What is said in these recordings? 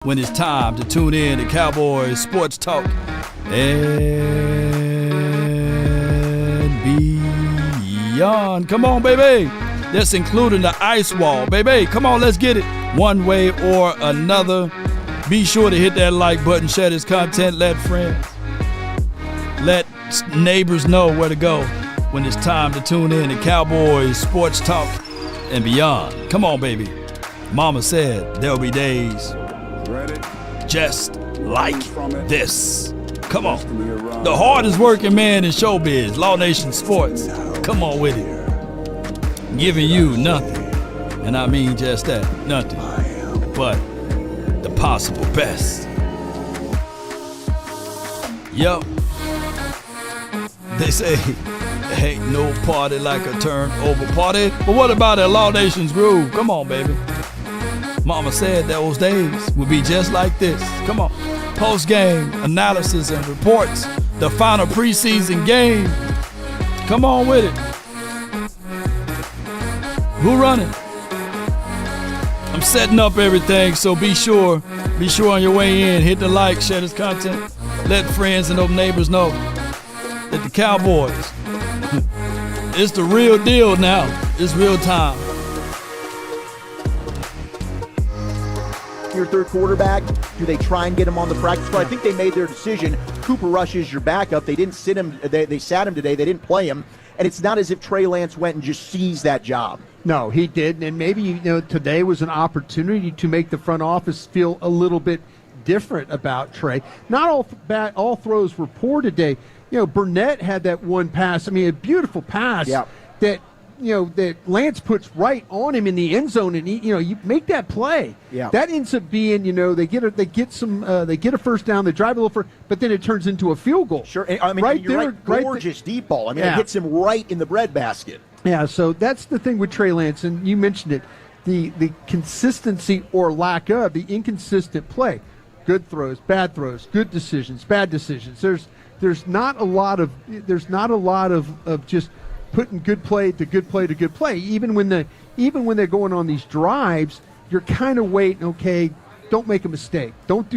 when it's time to tune in to Cowboys Sports Talk and beyond. Come on, baby. That's including the ice wall, baby. Come on, let's get it. One way or another. Be sure to hit that like button, share this content, let friends, let neighbors know where to go when it's time to tune in to Cowboys Sports Talk and beyond. Come on, baby. Mama said there'll be days just like this. Come on. The hardest working man in showbiz, Law Nation Sports. Come on with it. Giving you nothing. And I mean just that, nothing. But the possible best. Yup. They say ain't no party like a turnover party. But what about that Law Nation's groove? Come on, baby. Mama said those days would be just like this. Come on. Post-game analysis and reports. The final preseason game. Come on with it. Who running? I'm setting up everything, so be sure on your way in, hit the like, share this content. Let friends and those neighbors know that the Cowboys, it's the real deal now. It's real time. Your third quarterback, do they try and get him on the practice squad? I think they made their decision. Cooper Rush is your backup. They didn't sit him. They sat him today. They didn't play him. And it's not as if Trey Lance went and just seized that job. No, he didn't. And maybe, today was an opportunity to make the front office feel a little bit different about Trey. Not all throws were poor today. Burnett had that one pass. I mean, a beautiful pass that Lance puts right on him in the end zone, and you make that play. Yeah. That ends up being, they get a first down, they drive a little further, but then it turns into a field goal. Sure. I mean, right you're there, right, gorgeous deep ball. I mean, it hits him right in the breadbasket. Yeah, so that's the thing with Trey Lance, and you mentioned it, the consistency or lack of, the inconsistent play. Good throws, bad throws, good decisions, bad decisions. There's not a lot of just putting good play to good play to good play. Even when they're going on these drives, you're kind of waiting. Okay, don't make a mistake. Don't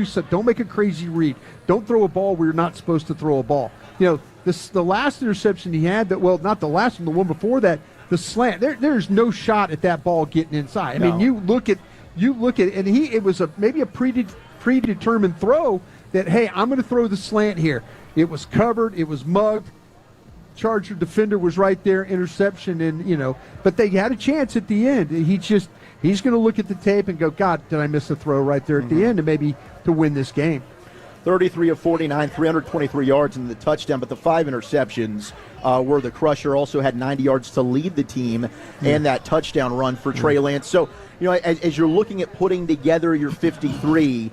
make a crazy read. Don't throw a ball where you're not supposed to throw a ball. The last interception he had, not the last one, the one before that, the slant. There's no shot at that ball getting inside. I mean, you look at, and it was maybe a predetermined throw that, hey, I'm going to throw the slant here. It was covered. It was mugged. Charger defender was right there, interception, and but they had a chance at the end. He's going to look at the tape and go, God, did I miss a throw right there at the end, and maybe to win this game. 33 of 49, 323 yards in the touchdown, but the 5 interceptions were the crusher. Also had 90 yards to lead the team and that touchdown run for Trey Lance. So, as you're looking at putting together your 53,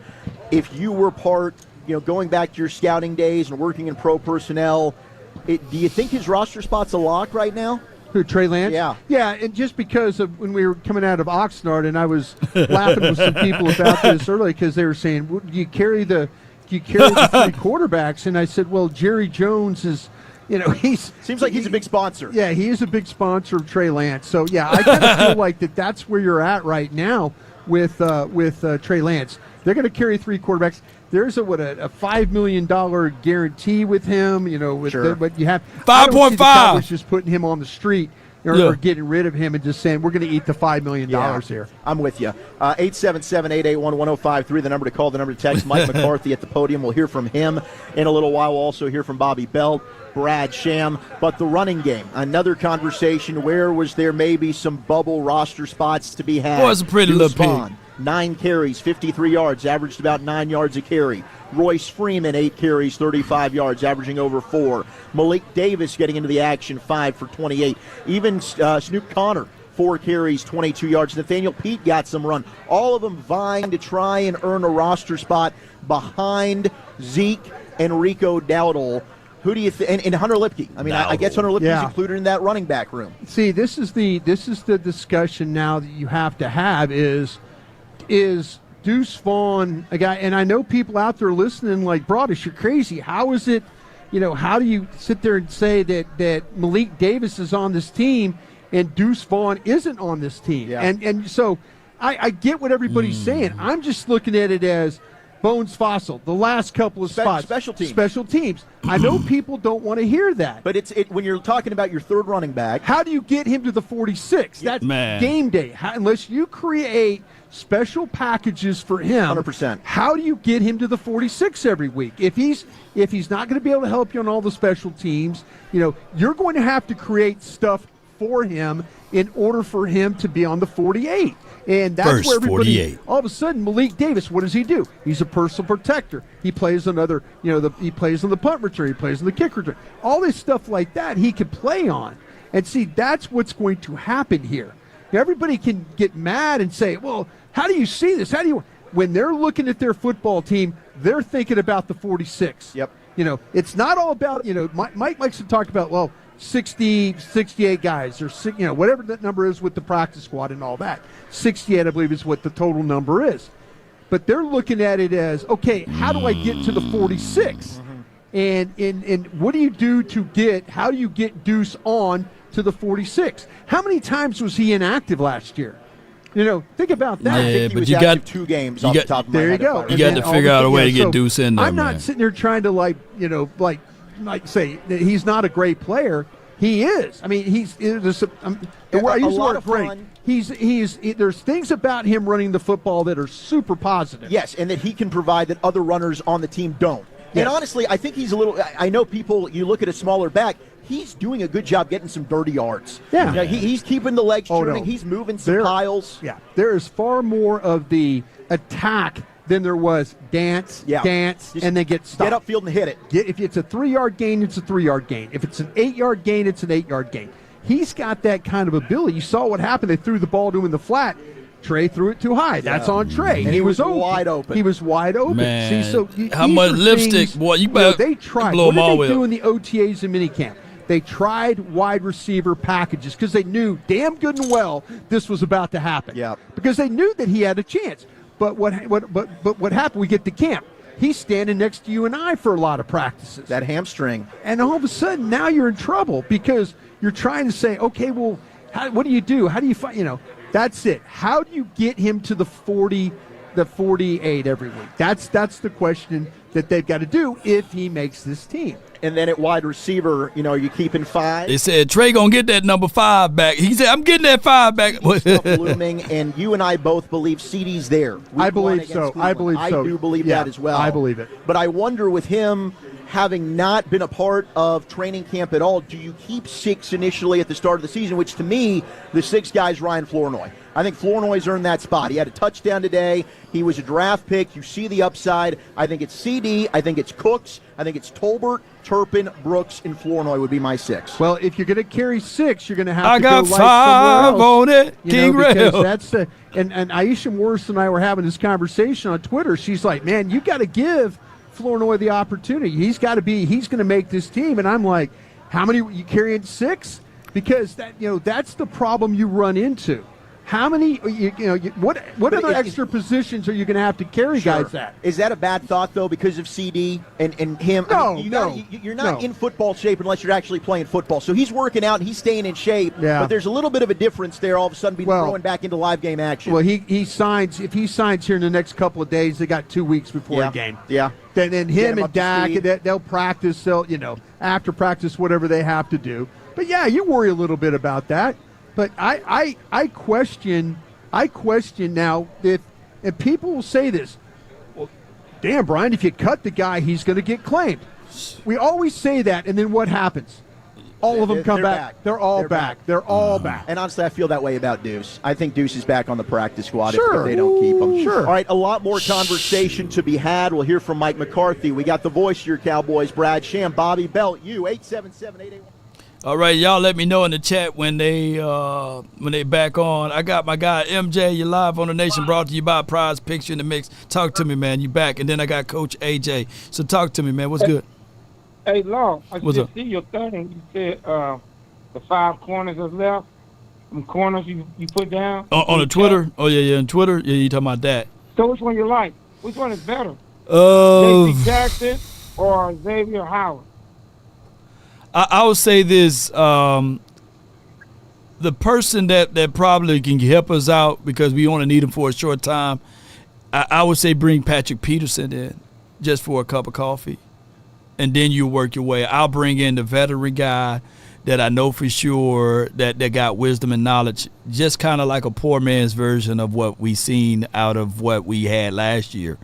if you were part, going back to your scouting days and working in pro personnel, do you think his roster spot's a lock right now? Who, Trey Lance? Yeah. Yeah, and just because of when we were coming out of Oxnard, and I was laughing with some people about this earlier because they were saying, do you carry the three quarterbacks? And I said, well, Jerry Jones is, seems like he's a big sponsor. Yeah, he is a big sponsor of Trey Lance. So, yeah, I kind of feel like that's where you're at right now with Trey Lance. They're going to carry 3 quarterbacks. There's a $5 million guarantee with him, but you have 5.5. Just putting him on the street or getting rid of him and just saying we're going to eat the $5 million here. I'm with you. 877-881-1053, the number to call, the number to text. Mike McCarthy at the podium. We'll hear from him in a little while. We'll also hear from Bobby Belt, Brad Sham. But the running game, another conversation. Where was there maybe some bubble roster spots to be had? Boy, it's a pretty little pig. 9 carries, 53 yards, averaged about 9 yards a carry. Royce Freeman, 8 carries, 35 yards, averaging over 4. Malik Davis getting into the action, 5 for 28. Even Snoop Connor, 4 carries, 22 yards. Nathaniel Pete got some run. All of them vying to try and earn a roster spot behind Zeke and Rico Dowdle. Who do you think? And Hunter Lipke. I mean, I guess Hunter Lipke is included in that running back room. See, this is the discussion now that you have to have is Deuce Vaughn a guy? And I know people out there listening like, Broadus, you're crazy. How is it, how do you sit there and say that Malik Davis is on this team and Deuce Vaughn isn't on this team? Yeah. And so I get what everybody's saying. I'm just looking at it as Bones Fossil, the last couple of spots. Special teams. I know people don't want to hear that. But it's when you're talking about your third running back. How do you get him to the 46? That's game day. Unless you create special packages for him. 100%. How do you get him to the 46 every week? If he's not going to be able to help you on all the special teams, you're going to have to create stuff for him in order for him to be on the 48. And that's First where everybody, 48. all of a sudden, Malik Davis, what does he do? He's a personal protector. He plays another, he plays on the punt return. He plays on the kick return. All this stuff like that he could play on. And see, that's what's going to happen here. Everybody can get mad and say, well, how do you see this? When they're looking at their football team, they're thinking about the 46. Yep. It's not all about, Mike likes to talk about, 60, 68 guys, or whatever that number is with the practice squad and all that. 68, I believe, is what the total number is. But they're looking at it as, okay, how do I get to the 46? And what do you do how do you get Deuce on to the 46? How many times was he inactive last year? Think about that. I think he was active 2 games off the top of my head. There you go. You got to figure out a way to get Deuce in there, I'm not sitting there trying to say that he's not a great player. He is. I mean, there's things about him running the football that are super positive. Yes, and that he can provide that other runners on the team don't. Yes. And honestly, I think he's a little – I know people – you look at a smaller back, he's doing a good job getting some dirty yards. Yeah. He's keeping the legs turning. He's moving some piles. Yeah. There is far more of the attack than there was dance, and then get stopped. Get upfield and hit it. If it's a 3-yard gain, it's a 3-yard gain. If it's an 8-yard gain, it's an 8-yard gain. He's got that kind of ability. You saw what happened. They threw the ball to him in the flat. Trey threw it too high. That's on Trey. And he was wide open. He was wide open. Man, see, so how much lipstick, boy? You better they tried. blow What them all did they do up. in the OTAs and minicamp? They tried wide receiver packages because they knew damn good and well this was about to happen. Yeah. Because they knew that he had a chance. But what happened? We get to camp. He's standing next to you and I for a lot of practices. That hamstring. And all of a sudden, now you're in trouble because you're trying to say, okay, well, what do you do? How do you fight? That's it. How do you get him to the 40, the 48 every week? That's the question that they've got to do if he makes this team. And then at wide receiver, are you keeping 5? They said Trey gonna get that number 5 back. He said, "I'm getting that 5 back." Stuff blooming, and you and I both believe CeeDee's there. I believe so. I do believe that as well. I believe it. But I wonder, with him having not been a part of training camp at all, do you keep 6 initially at the start of the season? Which to me, the 6th guy is Ryan Flournoy. I think Flournoy's earned that spot. He had a touchdown today. He was a draft pick. You see the upside. I think it's CeeDee. I think it's Cooks. I think it's Tolbert, Turpin, Brooks, and Flournoy would be my 6. Well, if you're going to carry 6, you're going to have I to got go 5 on it, King Rail. That's and Aisha Morris and I were having this conversation on Twitter. She's like, man, you got to give Flournoy the opportunity. He's going to make this team. And I'm like, how many you carrying 6? Because that's the problem you run into. How many, what other extra positions are you going to have to carry guys at? Is that a bad thought, though, because of CeeDee and him? No, you're not in football shape unless you're actually playing football. So he's working out and he's staying in shape. Yeah. But there's a little bit of a difference there all of a sudden being thrown back into live game action. Well, he signs, if he signs here in the next couple of days, they got 2 weeks before a game. Yeah. Then him and Dak, they'll practice, after practice, whatever they have to do. But, yeah, you worry a little bit about that. But I question now if people will say this, well, damn, Brian, if you cut the guy, he's going to get claimed. We always say that, and then what happens? All of them come back. They're all back. They're all back. And honestly, I feel that way about Deuce. I think Deuce is back on the practice squad if Sure. they don't keep him. Sure. All right, a lot more conversation to be had. We'll hear from Mike McCarthy. We got the voice of your Cowboys, Brad Sham, Bobby Belt, you, 877-881. All right, y'all let me know in the chat when they back on. I got my guy MJ, you live on the Nation, brought to you by Prize Picture in the Mix. Talk to me, man. You back. And then I got Coach AJ. So talk to me, man. What's good? Hey, Law, I What's just up? see your thing. You said the 5 corners is left. Some corners you put down. On the Twitter? Oh, yeah, on Twitter? Yeah, you talking about that. So which one you like? Which one is better? J.C. Jackson or Xavier Howard? I would say this. the person that probably can help us out because we only need him for a short time, I would say bring Patrick Peterson in just for a cup of coffee, and then you work your way. I'll bring in the veteran guy that I know for sure that got wisdom and knowledge, just kind of like a poor man's version of what we seen out of what we had last year.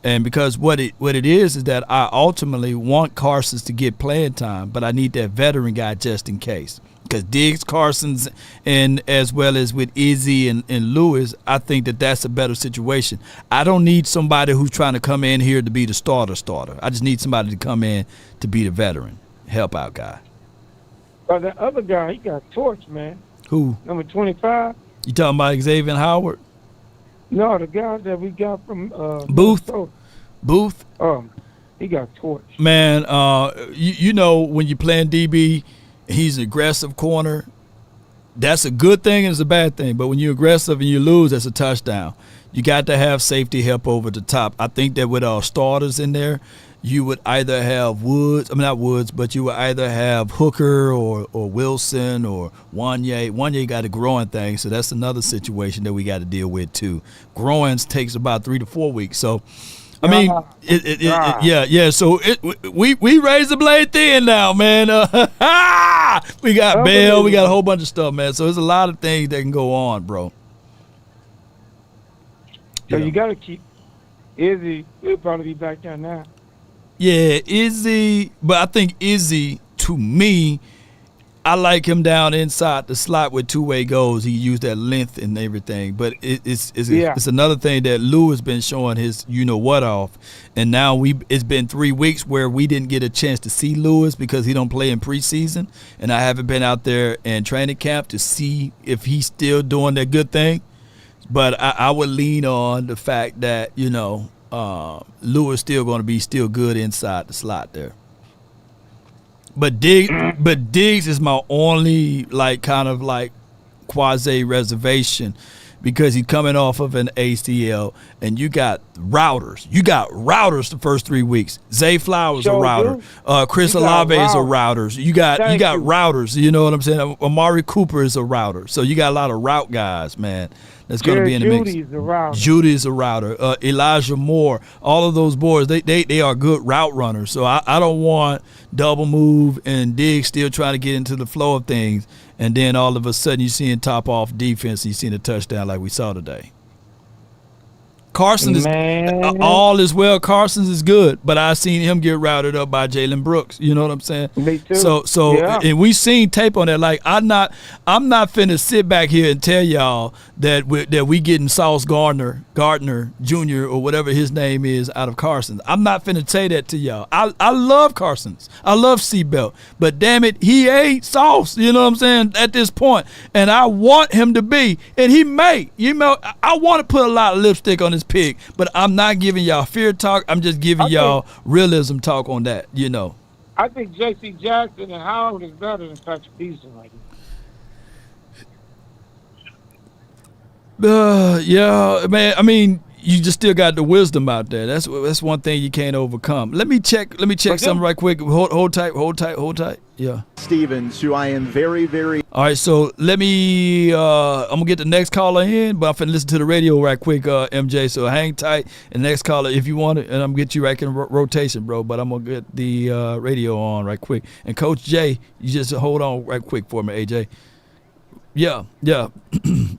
And because what it is that I ultimately want Carsons to get playing time, but I need that veteran guy just in case. Because Diggs, Carsons, and as well as with Izzy and Lewis, I think that's a better situation. I don't need somebody who's trying to come in here to be the starter. I just need somebody to come in to be the veteran, help out guy. But the other guy, he got torched, man. Who? Number 25. You talking about Xavier Howard? No, the guy that we got from Booth. Minnesota. Booth. He got torched. Man, you know when you're playing DB, he's an aggressive corner. That's a good thing and it's a bad thing. But when you're aggressive and you lose, that's a touchdown. You got to have safety help over the top. I think that with our starters in there, you would either have not Woods, but you would either have Hooker or Wilson or Wanye. Wanye got a growing thing, so that's another situation that we got to deal with too. Growing takes about 3 to 4 weeks. So, I mean, yeah. So we raised the blade thin now, man. We got Bell, we got a whole bunch of stuff, man. So there's a lot of things that can go on, bro. So you got to keep Izzy. He'll probably be back there now. Yeah, Izzy, but I think Izzy, to me, I like him down inside the slot with two-way goals. He used that length and everything. But it's another thing that Lou has been showing his you-know-what off. And now it's been 3 weeks where we didn't get a chance to see Lewis because he don't play in preseason. And I haven't been out there in training camp to see if he's still doing that good thing. But I would lean on the fact that, Lewis still going to be still good inside the slot there. But Diggs is my only kind of quasi reservation because he's coming off of an ACL and you got routers. You got routers the first 3 weeks. Zay Flowers a router. Chris Olave is a routers. You got routers. You know what I'm saying? Amari Cooper is a router. So you got a lot of route guys, man. That's going to be in the mix. Judy's a router. Elijah Moore. All of those boys, they are good route runners. So I don't want double move and Diggs still trying to get into the flow of things. And then all of a sudden you see him top off defense and you see a touchdown like we saw today. Carson is all is well. Carson's is good, but I seen him get routed up by Jalen Brooks. You know what I'm saying? Me too. So and we seen tape on that. Like I'm not finna sit back here and tell y'all that we getting Sauce Gardner Jr. or whatever his name is out of Carson. I'm not finna say that to y'all. I love Carson's. I love Seatbelt, but damn it, he ain't Sauce. You know what I'm saying? At this point, and I want him to be, and he may. I want to put a lot of lipstick on his pig, but I'm not giving y'all fear talk. I'm just giving y'all realism talk on that, I think J.C. Jackson and Howard is better than Patrick Peterson right now. Yeah, man. I mean, you just still got the wisdom out there. That's one thing you can't overcome. Let me check something right quick. Hold tight. Yeah. Stevens, who I am very, very. All right, so let me. I'm gonna get the next caller in, but I'm finna listen to the radio right quick, MJ. So hang tight. And the next caller, if you want it, and I'm gonna get you right in rotation, bro. But I'm gonna get the radio on right quick. And Coach Jay, you just hold on right quick for me, AJ. Yeah.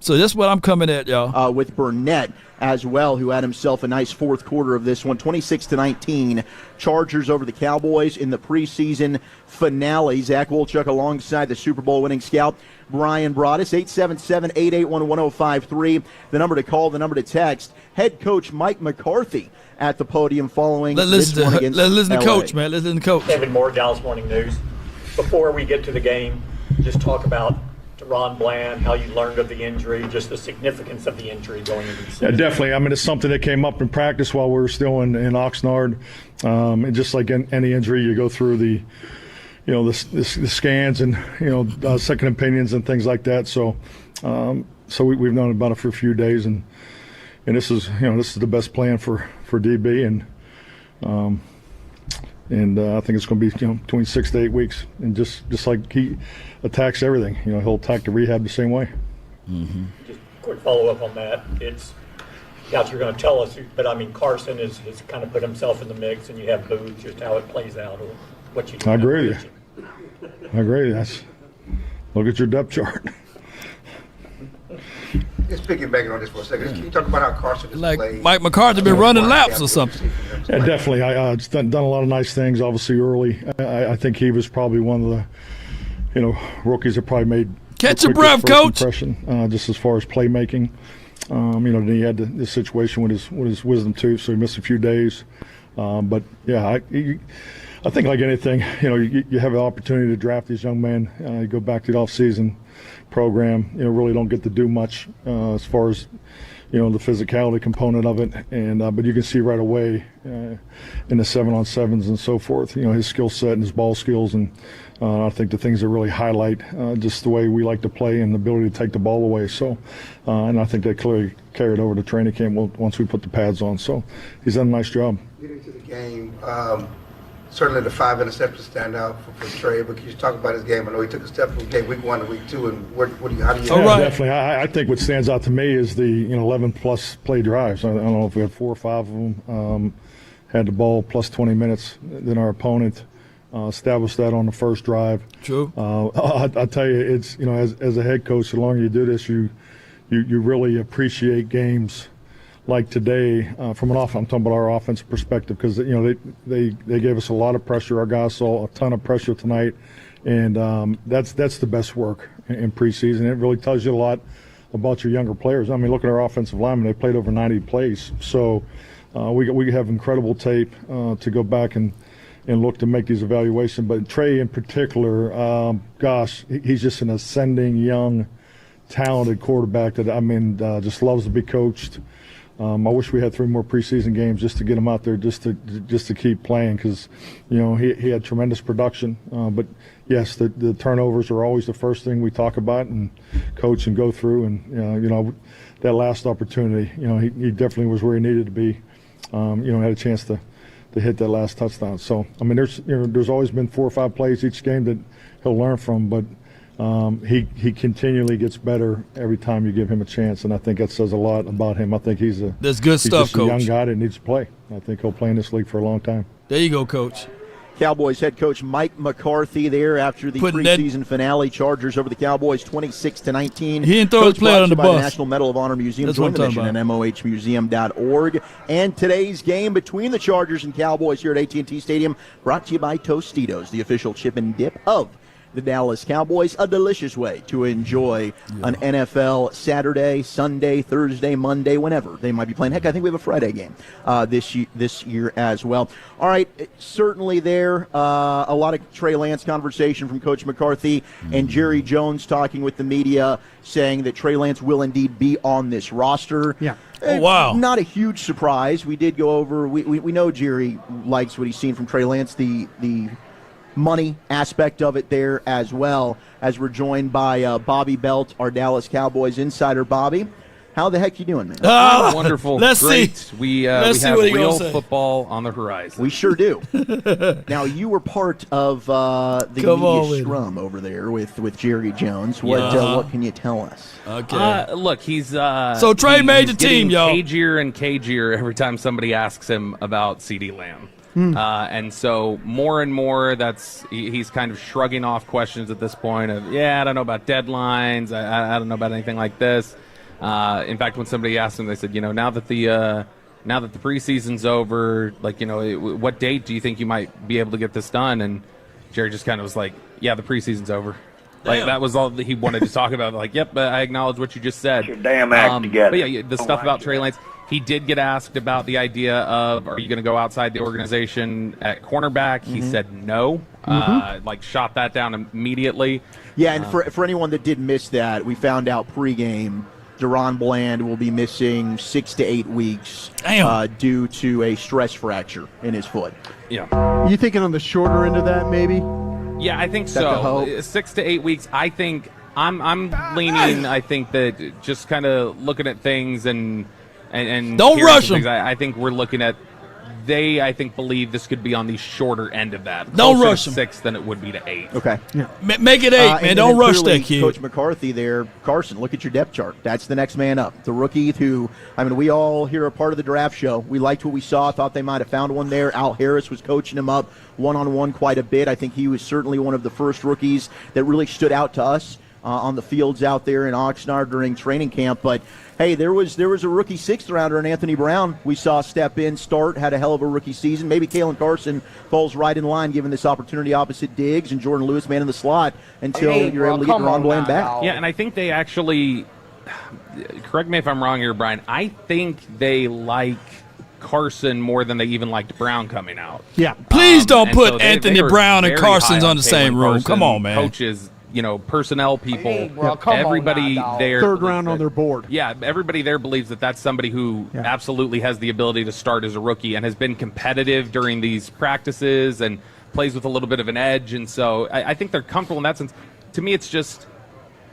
So that's what I'm coming at, y'all. With Burnett as well, who had himself a nice fourth quarter of this one, 26-19. Chargers over the Cowboys in the preseason finale. Zach Wolchuk alongside the Super Bowl winning scout Brian Broaddus, 877-881-1053. The number to call, the number to text. Head coach Mike McCarthy at the podium following this one against Let's listen to LA. Coach, man. Let's listen to Coach. David Moore, Dallas Morning News. Before we get to the game, just talk about Ron Bland, how you learned of the injury, just the significance of the injury going into the season. Yeah, definitely. I mean, it's something that came up in practice while we were still in Oxnard. And just like any injury, you go through the scans and second opinions and things like that. So we've known about it for a few days, and this is the best plan for DB, and And I think it's going to be between 6 to 8 weeks. And just like he attacks everything, he'll attack the rehab the same way. Mm-hmm. Just quick follow-up on that. It's Couch, you're going to tell us, but I mean, Carson has kind of put himself in the mix, and you have Booth, just how it plays out, or what you do. I agree with you. I agree. Look at your depth chart. Just piggybacking on this for a second. Can you talk about how Carson has like played? Mike McCarthy been running laps or something. Yeah, definitely. I've done a lot of nice things, obviously, early. I think he was probably one of the, rookies that probably made Catch your breath, Coach. Impression, just as far as playmaking. Then he had the situation with his wisdom tooth, so he missed a few days. But yeah, I think like anything, you have an opportunity to draft these young men. You go back to the off-season program, really don't get to do much as far as the physicality component of it, and but you can see right away in the 7-on-7s and so forth, his skill set and his ball skills, and I think the things that really highlight just the way we like to play and the ability to take the ball away. So, and I think that clearly carried over to training camp once we put the pads on. So he's done a nice job. Getting to the game, certainly the 5 interceptions stand out for Trey, but can you talk about his game? I know he took a step from game week 1 to week 2, and how do you? All right. Definitely. I think what stands out to me is the 11+ play drives. I don't know if we had 4 or 5 of them. Had the ball plus 20 minutes than our opponent. Established that on the first drive. True. I tell you, it's as a head coach, the longer you do this, you really appreciate games like today from an I'm talking about our offensive perspective, because they gave us a lot of pressure. Our guys saw a ton of pressure tonight, and that's the best work in preseason. It really tells you a lot about your younger players. I mean, look at our offensive linemen; they played over 90 plays, so we have incredible tape to go back and look to make these evaluations. But Trey in particular, he's just an ascending, young, talented quarterback that, just loves to be coached. I wish we had 3 more preseason games just to get him out there, just to keep playing, because, he had tremendous production. But, yes, the turnovers are always the first thing we talk about and coach and go through. And, that last opportunity, he definitely was where he needed to be, had a chance to hit that last touchdown. So, I mean, there's always been 4 or 5 plays each game that he'll learn from, but he continually gets better every time you give him a chance, and I think that says a lot about him. I think he's That's good stuff, just Coach. a young guy that needs to play. I think he'll play in this league for a long time. There you go, Coach. Cowboys head coach Mike McCarthy there after the preseason finale. Chargers over the Cowboys 26-19. He didn't throw his player on the bus. The National Medal of Honor Museum. That's Join the what I'm mission talking at mohmuseum.org. And today's game between the Chargers and Cowboys here at AT&T Stadium, brought to you by Tostitos, the official chip and dip of the Dallas Cowboys. A delicious way to enjoy an NFL Saturday, Sunday, Thursday, Monday, whenever they might be playing. Heck, I think we have a Friday game this year as well. All right, certainly there a lot of Trey Lance conversation from Coach McCarthy and Jerry Jones talking with the media, saying that Trey Lance will indeed be on this roster. Yeah. Oh, wow. Not a huge surprise. We did go over, we know Jerry likes what he's seen from Trey Lance, the money aspect of it there, as well as we're joined by Bobby Belt, our Dallas Cowboys insider. Bobby, how the heck you doing, man? Wonderful. Let's Great. see. We Let's see have what he real gonna say. football on the horizon. We sure do. Now, you were part of the media scrum over there with Jerry Jones. What can you tell us? Okay. Look, he's So Trey made the team, y'all. Cagier and cagier every time somebody asks him about CeeDee Lamb. And so more and more, he's kind of shrugging off questions at this point of, I don't know about deadlines. I don't know about anything like this. In fact, when somebody asked him, they said, now that the preseason's over, what date do you think you might be able to get this done? And Jerry just kind of was like, the preseason's over. Like, that was all that he wanted to talk about. Like, yep, I acknowledge what you just said. Get your damn act together. But the stuff about Trey Lance. He did get asked about the idea of, are you going to go outside the organization at cornerback? He said no, shot that down immediately. Yeah, and for anyone that did miss that, we found out pregame Deron Bland will be missing 6 to 8 weeks due to a stress fracture in his foot. Yeah. You thinking on the shorter end of that, maybe? Yeah, I think Is that the so. hope? 6 to 8 weeks. I think I'm leaning. I think that just kind of looking at things and Don't hearing rush some him. things, I think we're looking at they, I think, believe this could be on the shorter end of that. Don't Closer rush to him. 6 than it would be to 8. Okay. Make it 8, man. And Don't then rush clearly, that kid. Coach McCarthy there, Carson, look at your depth chart. That's the next man up. The rookie who, I mean, we all here are part of the draft show. We liked what we saw, thought they might have found one there. Al Harris was coaching him up one-on-one quite a bit. I think he was certainly one of the first rookies that really stood out to us on the fields out there in Oxnard during training camp. But, hey, there was a rookie 6th-rounder in Anthony Brown we saw step in, start, had a hell of a rookie season. Maybe Kalen Carson falls right in line given this opportunity opposite Diggs and Jordan Lewis, man in the slot, until you're able to get Ron Bland back. Yeah, and I think they actually, correct me if I'm wrong here, Brian, I think they like Carson more than they even liked Brown coming out. Yeah. Please don't And put so Anthony were Brown and very Carson's high on the same Kalen room. Carson, Come on, man. Coaches, personnel people, Hey, bro, come on everybody now, dog. there. 3rd believes round on that- their board. Yeah, everybody there believes that that's somebody who Yeah. absolutely has the ability to start as a rookie and has been competitive during these practices and plays with a little bit of an edge. And so I think they're comfortable in that sense. To me, it's just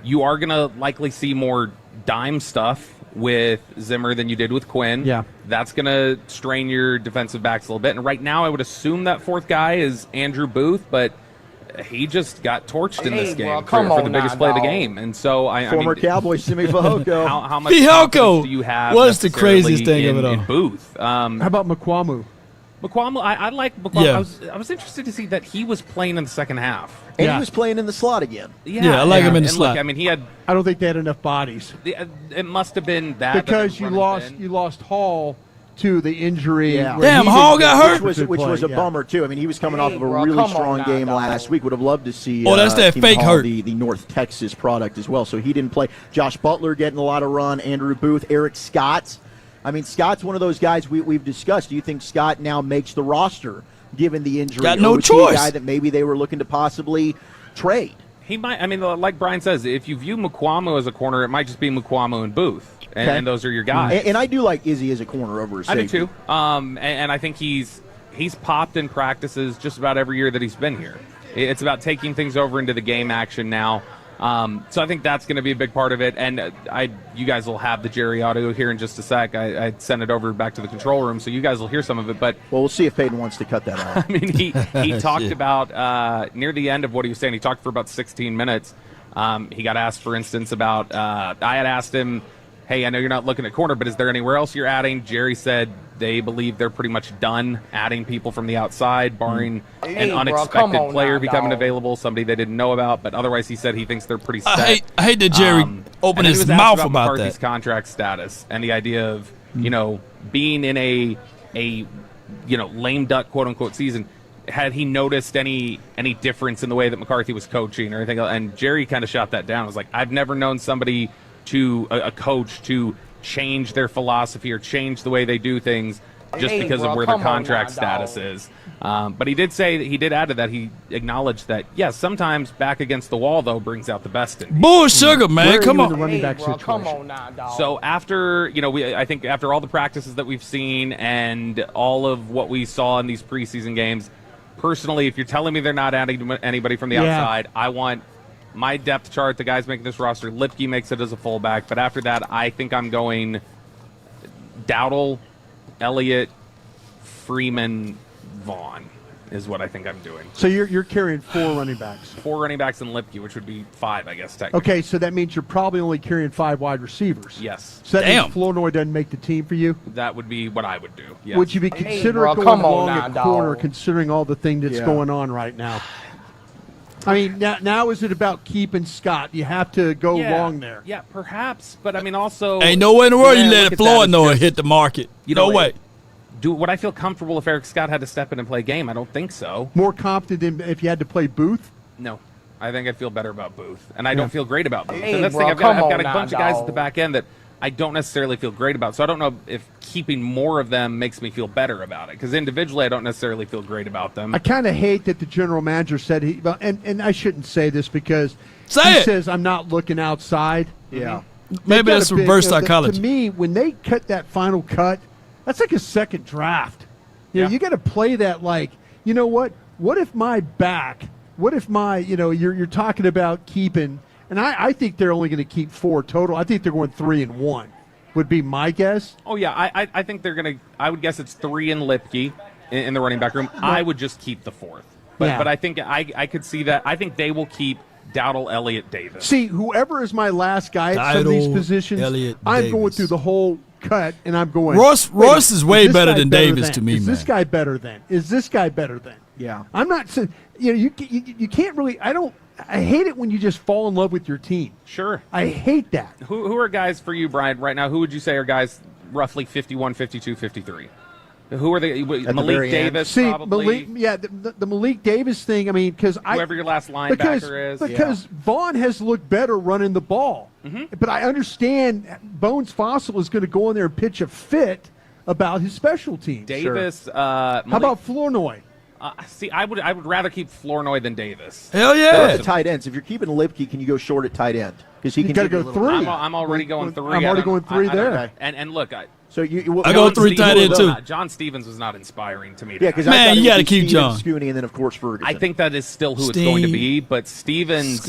you are going to likely see more dime stuff with Zimmer than you did with Quinn. Yeah. That's going to strain your defensive backs a little bit. And right now I would assume that 4th guy is Andrew Booth, but he just got torched in this Hey, game bro, for come the on biggest now, play of the dog. game. And so Former I mean, Cowboy Simi Fehoko. how much Fehoko confidence do you have? was the necessarily craziest thing of in, it all. in Booth. How about McQuamu? McQuamu, I like McQuamu. Yeah. I was interested to see that he was playing in the second half. And Yeah. he was playing in the slot again. Yeah, I like him in the and slot. Look, I mean, he had. I don't think they had enough bodies It must have been that because that you lost Hall to the injury. Yeah. where Damn, he Hall didn't got get hurt? Which was a yeah. bummer, too. I mean, he was coming off Hey, of a bro, really come on strong now, game dog. last week. Would have loved to see Oh, that's that Team fake Hall, hurt. the North Texas product as well. So he didn't play. Josh Butler getting a lot of run. Andrew Booth, Eric Scott. I mean, Scott's one of those guys we've discussed. Do you think Scott now makes the roster given the injury? Got no or was he a choice. guy that maybe they were looking to possibly trade? He might. I mean, like Brian says, if you view McQuamu as a corner, it might just be McQuamu and Booth, and, Okay. and those are your guys. And I do like Izzy as a corner over a I safety. do too. And I think he's popped in practices just about every year that he's been here. It's about taking things over into the game action now. So I think that's going to be a big part of it. And you guys will have the Jerry audio here in just a sec. I sent it over back to the control room, so you guys will hear some of it. But Well, we'll see if Peyton wants to cut that out. I mean, he talked about near the end of what he was saying. He talked for about 16 minutes. He got asked, for instance, about I had asked him, hey, I know you're not looking at corner, but is there anywhere else you're adding? Jerry said they believe they're pretty much done adding people from the outside, barring Hey, an bro, come unexpected on player now, becoming dog. available, somebody they didn't know about. But otherwise, he said he thinks they're pretty set. I hate that Jerry And opened then his he was asked mouth about about McCarthy's that. contract status and the idea of being in a lame duck quote unquote season. Had he noticed any difference in the way that McCarthy was coaching or anything else? And Jerry kind of shot that down. It was like, I've never known somebody a coach to change their philosophy or change the way they do things just Hey, because bro, of where their come on contract now, status dog. is. But he did say that he did add to that. He acknowledged that, yes, sometimes back against the wall, though, brings out the best in people. Bull sugar, man. Where are Come you in the on. running Hey, back bro, situation? come on now, dog. So after, I think after all the practices that we've seen and all of what we saw in these preseason games, personally, if you're telling me they're not adding anybody from the Yeah. outside, I want my depth chart, the guys making this roster. Lipke makes it as a fullback, but after that, I think I'm going Dowdle, Elliott, Freeman, Vaughn is what I think I'm doing. So you're carrying 4 running backs. 4 running backs in Lipke, which would be 5, I guess, technically. Okay, so that means you're probably only carrying 5 wide receivers. Yes, So that Damn. means Flournoy doesn't make the team for you? that would be what I would do. Yes. Would you be Hey, considering bro, going come on along now, at dog. corner, considering all the thing that's Yeah. going on right now? I mean, now is it about keeping Scott? You have to go long there. Yeah, perhaps. But I mean, also, Ain't no way in the world you Yeah, let look it at that Floyd as know it just- hit the market. No way. Would I feel comfortable if Eric Scott had to step in and play a game? I don't think so. More confident than if you had to play Booth? No. I think I'd feel better about Booth. And I don't feel great about Booth. Hey, and that's the bro, thing. I've got come a on bunch now, of guys dog. at the back end that I don't necessarily feel great about. So I don't know if keeping more of them makes me feel better about it. Because individually, I don't necessarily feel great about them. I kind of hate that the general manager said and I shouldn't say this because Say he it. says I'm not looking outside. Yeah. Maybe They've that's got a big- reverse you know, psychology. To me, when they cut that final cut, that's like a second draft. You know, you got to play that like, you know what? What if my back? What if my, you're talking about keeping, and I think they're only going to keep 4 total. I think they're going 3 and 1. would be my guess. Oh, yeah. I think they're going to – I would guess it's 3 in Lipke in the running back room. I would just keep the 4th. But I think I could see that. I think they will keep Dowdle, Elliott, Davis. See, whoever is my last guy at some of these positions, I'm going through the whole cut, and I'm going. Royce is way better than Davis to me, man. Is this guy better than? Is this guy better than? Yeah. I'm not saying, you can't really, I hate it when you just fall in love with your team. Sure. I hate that. Who are guys for you, Brian, right now? Who would you say are guys roughly 51, 52, 53? Who are they? Malik Davis, probably. The Malik Davis thing. I mean, because whoever your last linebacker is, because Vaughn has looked better running the ball. Mm-hmm. But I understand Bones Fossil is going to go in there and pitch a fit about his special teams. Davis. How about Flournoy? See, I would rather keep Flournoy than Davis. Hell yeah! Tight ends. If you're keeping Lipke, can you go short at tight end? Because he can got to go 3. I'm already going 3. I'm already going 3 there. Okay. And look, I go 3 tight end too. John Stevens was not inspiring to me. Yeah, because man, you got to keep John Scooney, and then of course Ferguson. I think that is still who it's going to be. But Stevens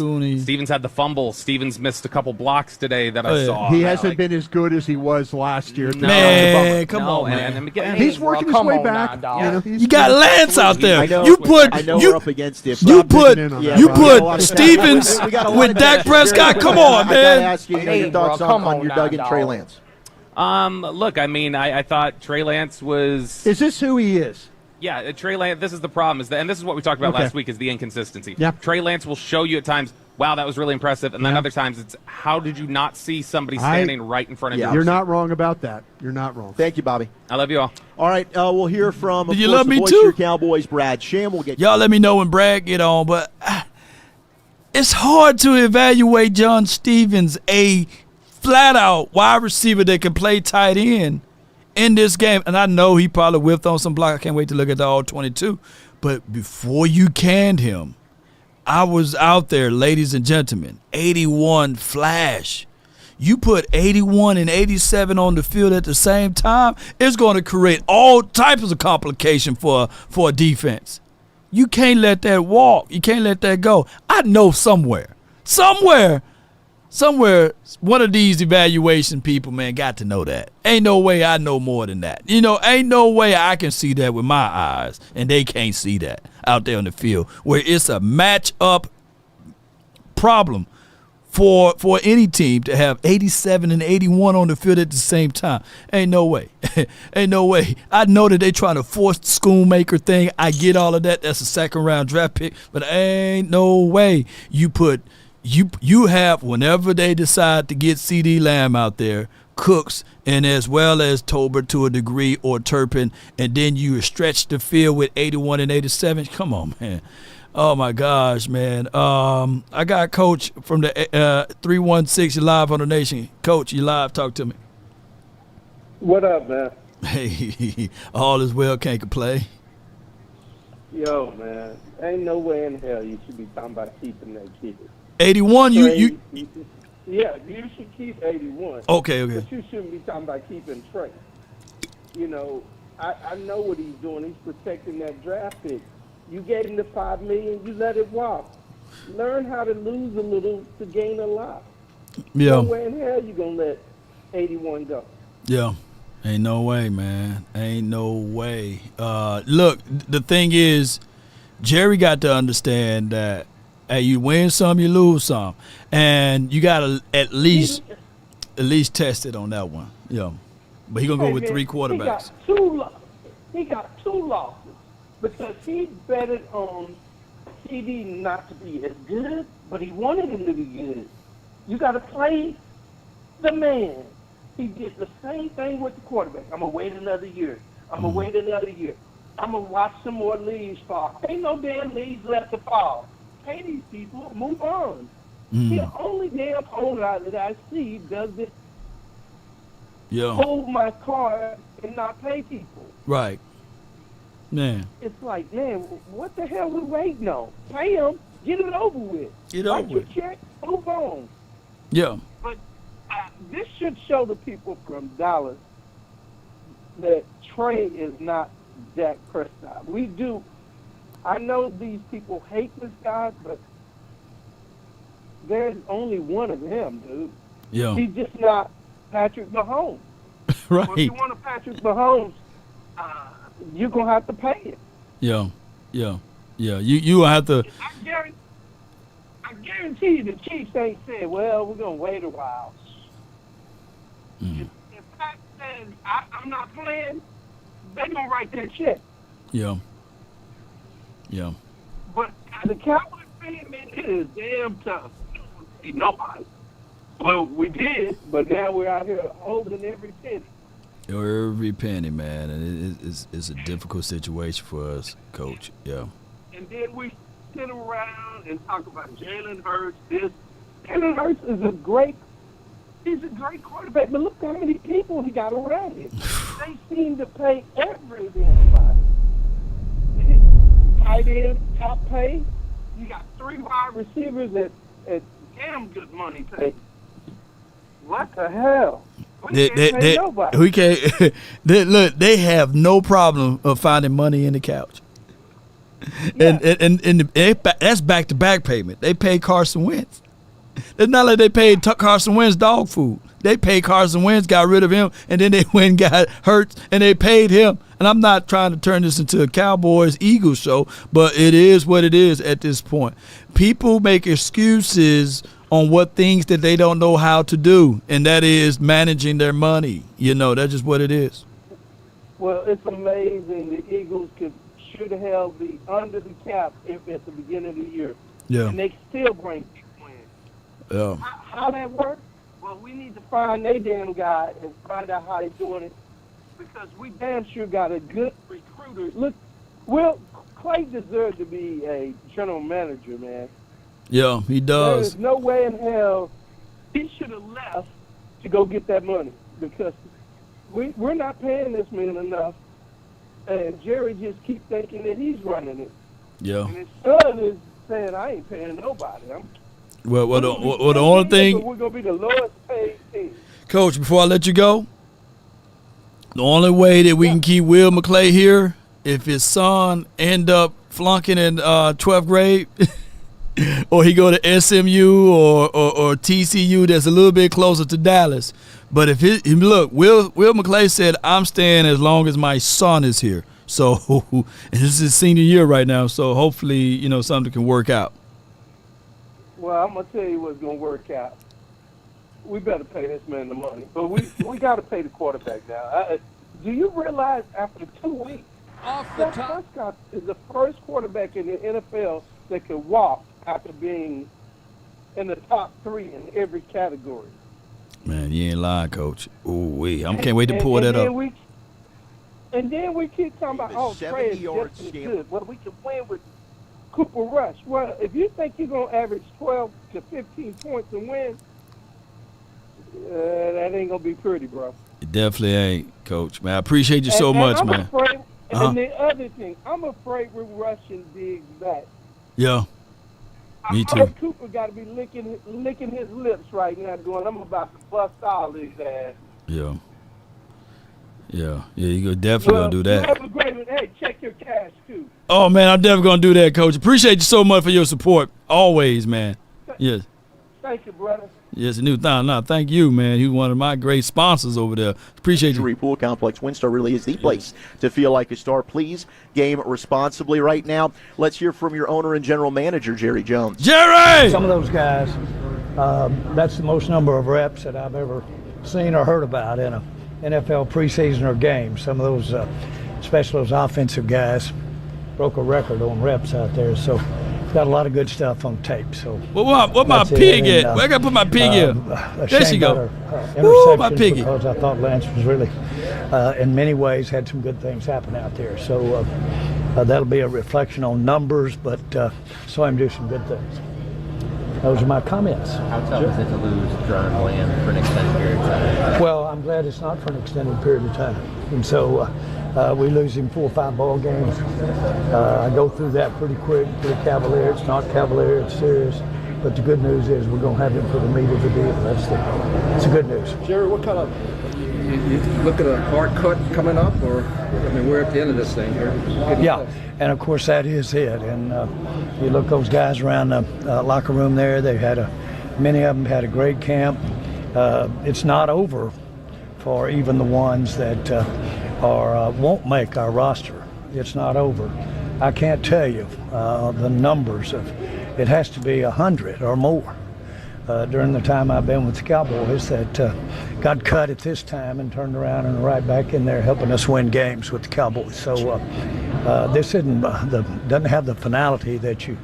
had the fumble. Stevens missed a couple blocks today that I saw. He hasn't been as good as he was last year. Man, come on, man. He's working his way back. You got Lance out there. I know we're up against it. You put Stevens with Dak Prescott. Come on, man. I got to ask you your thoughts on your Duggan Trey Lance. Look, I mean, I thought Trey Lance was. Is this who he is? Yeah, Trey Lance. This is the problem, and this is what we talked about last week: is the inconsistency. Yeah. Trey Lance will show you at times, wow, that was really impressive, and then other times it's, how did you not see somebody standing right in front of you? You're not wrong about that. You're not wrong. Thank you, Bobby. I love you all. All right, we'll hear from. Did you love me too? Your Cowboys, Brad Sham. Will get y'all. Let me know when Brad get on, but it's hard to evaluate John Stevens, a flat-out wide receiver that can play tight end in this game. And I know he probably whiffed on some block. I can't wait to look at the all-22. But before you canned him, I was out there, ladies and gentlemen, 81 flash. You put 81 and 87 on the field at the same time, it's going to create all types of complication for a defense. You can't let that walk. You can't let that go. I know somewhere, one of these evaluation people, man, got to know that. Ain't no way I know more than that. Ain't no way I can see that with my eyes, and they can't see that out there on the field, where it's a match-up problem for any team to have 87 and 81 on the field at the same time. Ain't no way. Ain't no way. I know that they trying to force the Schoonmaker thing. I get all of that. That's a second-round draft pick. But ain't no way you have, whenever they decide to get CD Lamb out there, Cooks, and as well as Tolbert to a degree, or Turpin, and then you stretch the field with 81 and 87. Come on, man. Oh, my gosh, man. I got Coach from the 316. You live on the Nation. Coach, you live. Talk to me. What up, man? Hey, all is well. Can't complain. Yo, man. Ain't no way in hell you should be talking about keeping that kid. 81, you yeah, you should keep 81. Okay. But you shouldn't be talking about keeping Trey. I know what he's doing. He's protecting that draft pick. You gave him the $5 million. You let it walk. Learn how to lose a little to gain a lot. Yeah. No way in hell you gonna let 81 go. Yeah. Ain't no way, man. Ain't no way. Look, the thing is, Jerry got to understand that. Hey, you win some, you lose some, and you gotta at least test it on that one. Yeah, but he gonna go with 3 quarterbacks. He got two losses because he betted on CD not to be as good, but he wanted him to be good. You got to play the man. He did the same thing with the quarterback. I'm gonna wait another year. I'm gonna watch some more leaves fall. Ain't no damn leaves left to fall. Pay these people, move on. The only damn owner that I see does it. Hold my card and not pay people. Right. Man. It's like, man, what the hell we waiting on? Pay them, get it over with. Write your check, move on. Yeah. But this should show the people from Dallas that Trey is not Dak Prescott. We do. I know these people hate this guy, but there's only one of him, dude. Yeah. He's just not Patrick Mahomes. Right. Well, if you want a Patrick Mahomes, you're going to have to pay it. Yeah. You will have to. I guarantee you the Chiefs ain't said, well, we're going to wait a while. If Pat says, I'm not playing, they're going to write that check. Yeah. But as a Cowboys fan, man, it is damn tough. Nobody. Well, we did, but now we're out here holding every penny. Every penny, man, and it's a difficult situation for us, Coach. Yeah. And then we sit around and talk about Jalen Hurts. Jalen Hurts is a great quarterback, but look how many people he got around him. They seem to pay every damn spot. Tight end, top pay. You got 3 wide receivers at damn good money paid. What the hell? We can't pay nobody. We can't. Look, they have no problem of finding money in the couch. Yeah. And that's back-to-back payment. They paid Carson Wentz. It's not like they paid Carson Wentz dog food. They paid Carson Wentz, got rid of him, and then they went and got hurt, and they paid him. And I'm not trying to turn this into a Cowboys-Eagles show, but it is what it is at this point. People make excuses on what things that they don't know how to do, and that is managing their money. That's just what it is. Well, it's amazing the Eagles should have the under the cap at the beginning of the year. Yeah. And they still bring big wins. Yeah. How that works? Well, we need to find a damn guy and find out how they're doing it, because we damn sure got a good recruiter. Look, Clay deserves to be a general manager, man. Yeah, he does. There's no way in hell he should have left to go get that money, because we're not paying this man enough, and Jerry just keeps thinking that he's running it. Yeah. And his son is saying, I ain't paying nobody. Well, the only thing, we're going to be the lowest paid team. Coach, before I let you go, the only way that we can keep Will McClay here, if his son end up flunking in 12th grade, or he go to SMU or TCU that's a little bit closer to Dallas. But if look, Will McClay said, I'm staying as long as my son is here. So this is his senior year right now, so hopefully, something can work out. Well, I'm going to tell you what's going to work out. We better pay this man the money. But we got to pay the quarterback now. Do you realize after 2 weeks, Dak Prescott is the first quarterback in the NFL that can walk after being in the top 3 in every category? Man, you ain't lying, Coach. Ooh-wee. I can't wait to pull that up. And then we keep talking about, Trey is just as good. Well, we can win with Cooper Rush. Well, if you think you're going to average 12 to 15 points and win, that ain't going to be pretty, bro. It definitely ain't, Coach. Man, I appreciate you so much, I'm man. Afraid, and the other thing, I'm afraid we're rushing Diggs back. Yeah. Me too. I heard Cooper got to be licking his lips right now going, I'm about to bust all his ass. Yeah. You're definitely going to do that. You have a great one. Hey, check your cash, too. Oh, man, I'm definitely going to do that, Coach. Appreciate you so much for your support. Always, man. Yes. Thank you, brother. Yes, thank you, man. He's one of my great sponsors over there. Appreciate you. Pool Complex WinStar really is the place to feel like a star. Please game responsibly right now. Let's hear from your owner and general manager, Jerry Jones. Jerry! Some of those guys, that's the most number of reps that I've ever seen or heard about in a NFL preseason or game. Some of those, especially those offensive guys, broke a record on reps out there. So got a lot of good stuff on tape. So what my pig at? Where I got to put my pig in? There she go. Woo, my piggy. Because I thought Lance was really, in many ways, had some good things happen out there. So that'll be a reflection on numbers, but saw him do some good things. Those are my comments. How tough is it to lose Ron Bland for an extended period of time? Well, I'm glad it's not for an extended period of time. And so we lose him 4 or 5 ball games. I go through that pretty quick, pretty cavalier. It's not cavalier, it's serious. But the good news is we're going to have him for the meat of the deal. That's the good news. Jerry, what kind of, you look at a hard cut coming up, or, we're at the end of this thing here. Yeah, and of course that is it. And you look those guys around the locker room there, many of them had a great camp. It's not over for even the ones that won't make our roster. It's not over. I can't tell you the numbers of. It has to be 100 or more during the time I've been with the Cowboys that got cut at this time and turned around and right back in there helping us win games with the Cowboys. So this doesn't have the finality that you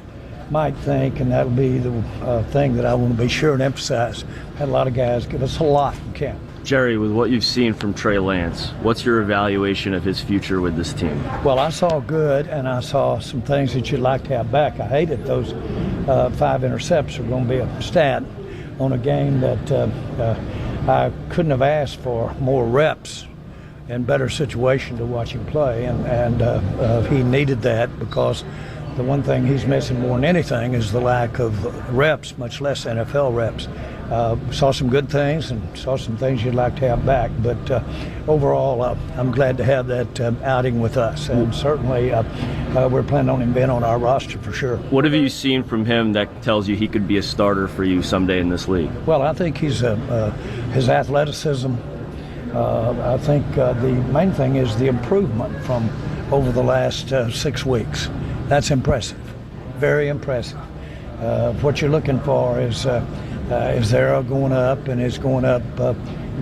might think, and that'll be the thing that I want to be sure and emphasize. Had a lot of guys give us a lot in camp. Jerry, with what you've seen from Trey Lance, what's your evaluation of his future with this team? Well, I saw good, and I saw some things that you'd like to have back. I hated those 5 intercepts are going to be a stat on a game that I couldn't have asked for more reps and better situation to watch him play, and he needed that because the one thing he's missing more than anything is the lack of reps, much less NFL reps. Saw some good things and saw some things you'd like to have back, but overall I'm glad to have that outing with us, and certainly we're planning on him being on our roster for sure. What have you seen from him that tells you he could be a starter for you someday in this league? Well, I think he's his athleticism. I think the main thing is the improvement from over the last 6 weeks. That's impressive, very impressive. What you're looking for is arrow going up, and it's going up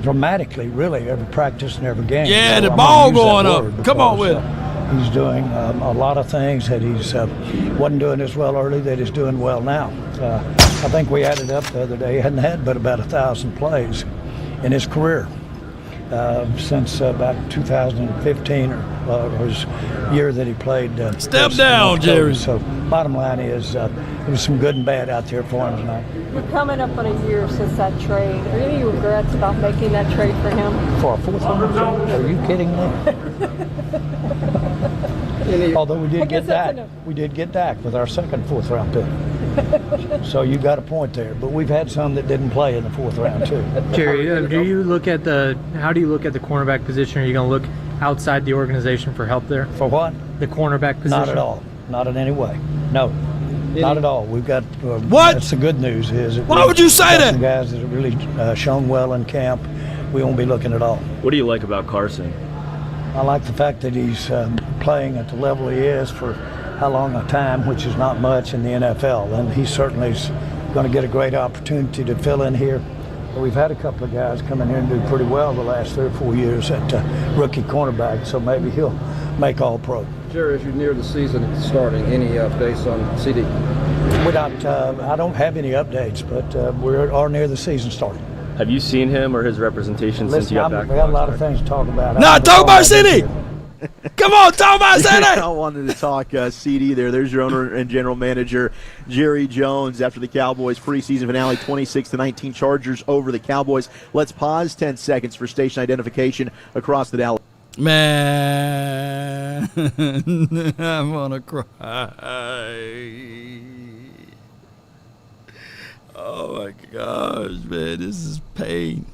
dramatically, really, every practice and every game. Yeah, so the I'm ball gonna use going that up. word Come on because, with it. He's doing a lot of things that he's wasn't doing as well early that he's doing well now. I think we added up the other day. He hadn't had but about 1,000 plays in his career since about 2015 or his year that he played. Step down, Jerry. So bottom line is there was some good and bad out there for him tonight. We're coming up on a year since that trade. Are there any regrets about making that trade for him? For a 4th round pick? Are you kidding me? Although we did get Dak with our second 4th round pick. So you got a point there, but we've had some that didn't play in the 4th round too. Jerry, how do you look at the cornerback position? Are you going to look outside the organization for help there? For what? The cornerback position? Not at all. Not in any way. No. Not at all. We've got what? That's the good news is. Why would you say that? Some guys that have really shown well in camp. We won't be looking at all. What do you like about Carson? I like the fact that he's playing at the level he is for how long a time, which is not much in the NFL, and he certainly is going to get a great opportunity to fill in here. We've had a couple of guys come in here and do pretty well the last 3 or 4 years at rookie cornerback, so maybe he'll make All-Pro. Jerry, as you near the season starting, any updates on CD? I don't have any updates, but we are near the season starting. Have you seen him or his representation since you got back? We got a lot of things to talk about. Talk about CD. Come on, talk about CD. I wanted to talk CD there. There's your owner and general manager, Jerry Jones, after the Cowboys preseason finale, 26-19 Chargers over the Cowboys. Let's pause 10 seconds for station identification across the Dallas. Man, I'm gonna cry. Oh my gosh, man, this is pain.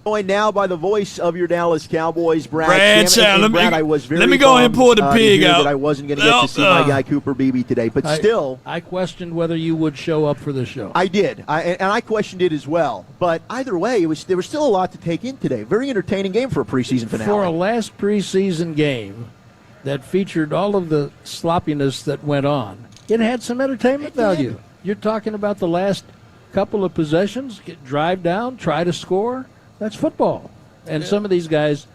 Joined now by the voice of your Dallas Cowboys, Brad Shannon. Brad, I was very let me go ahead and pull the pig out. That I wasn't going to get to see my guy Cooper Beebe today, but still, I questioned whether you would show up for the show. I did, and I questioned it as well. But either way, there was still a lot to take in today. Very entertaining game for a preseason finale. For a last preseason game that featured all of the sloppiness that went on, it had some entertainment value. You're talking about the last couple of possessions, drive down, try to score. That's football. And some of these guys,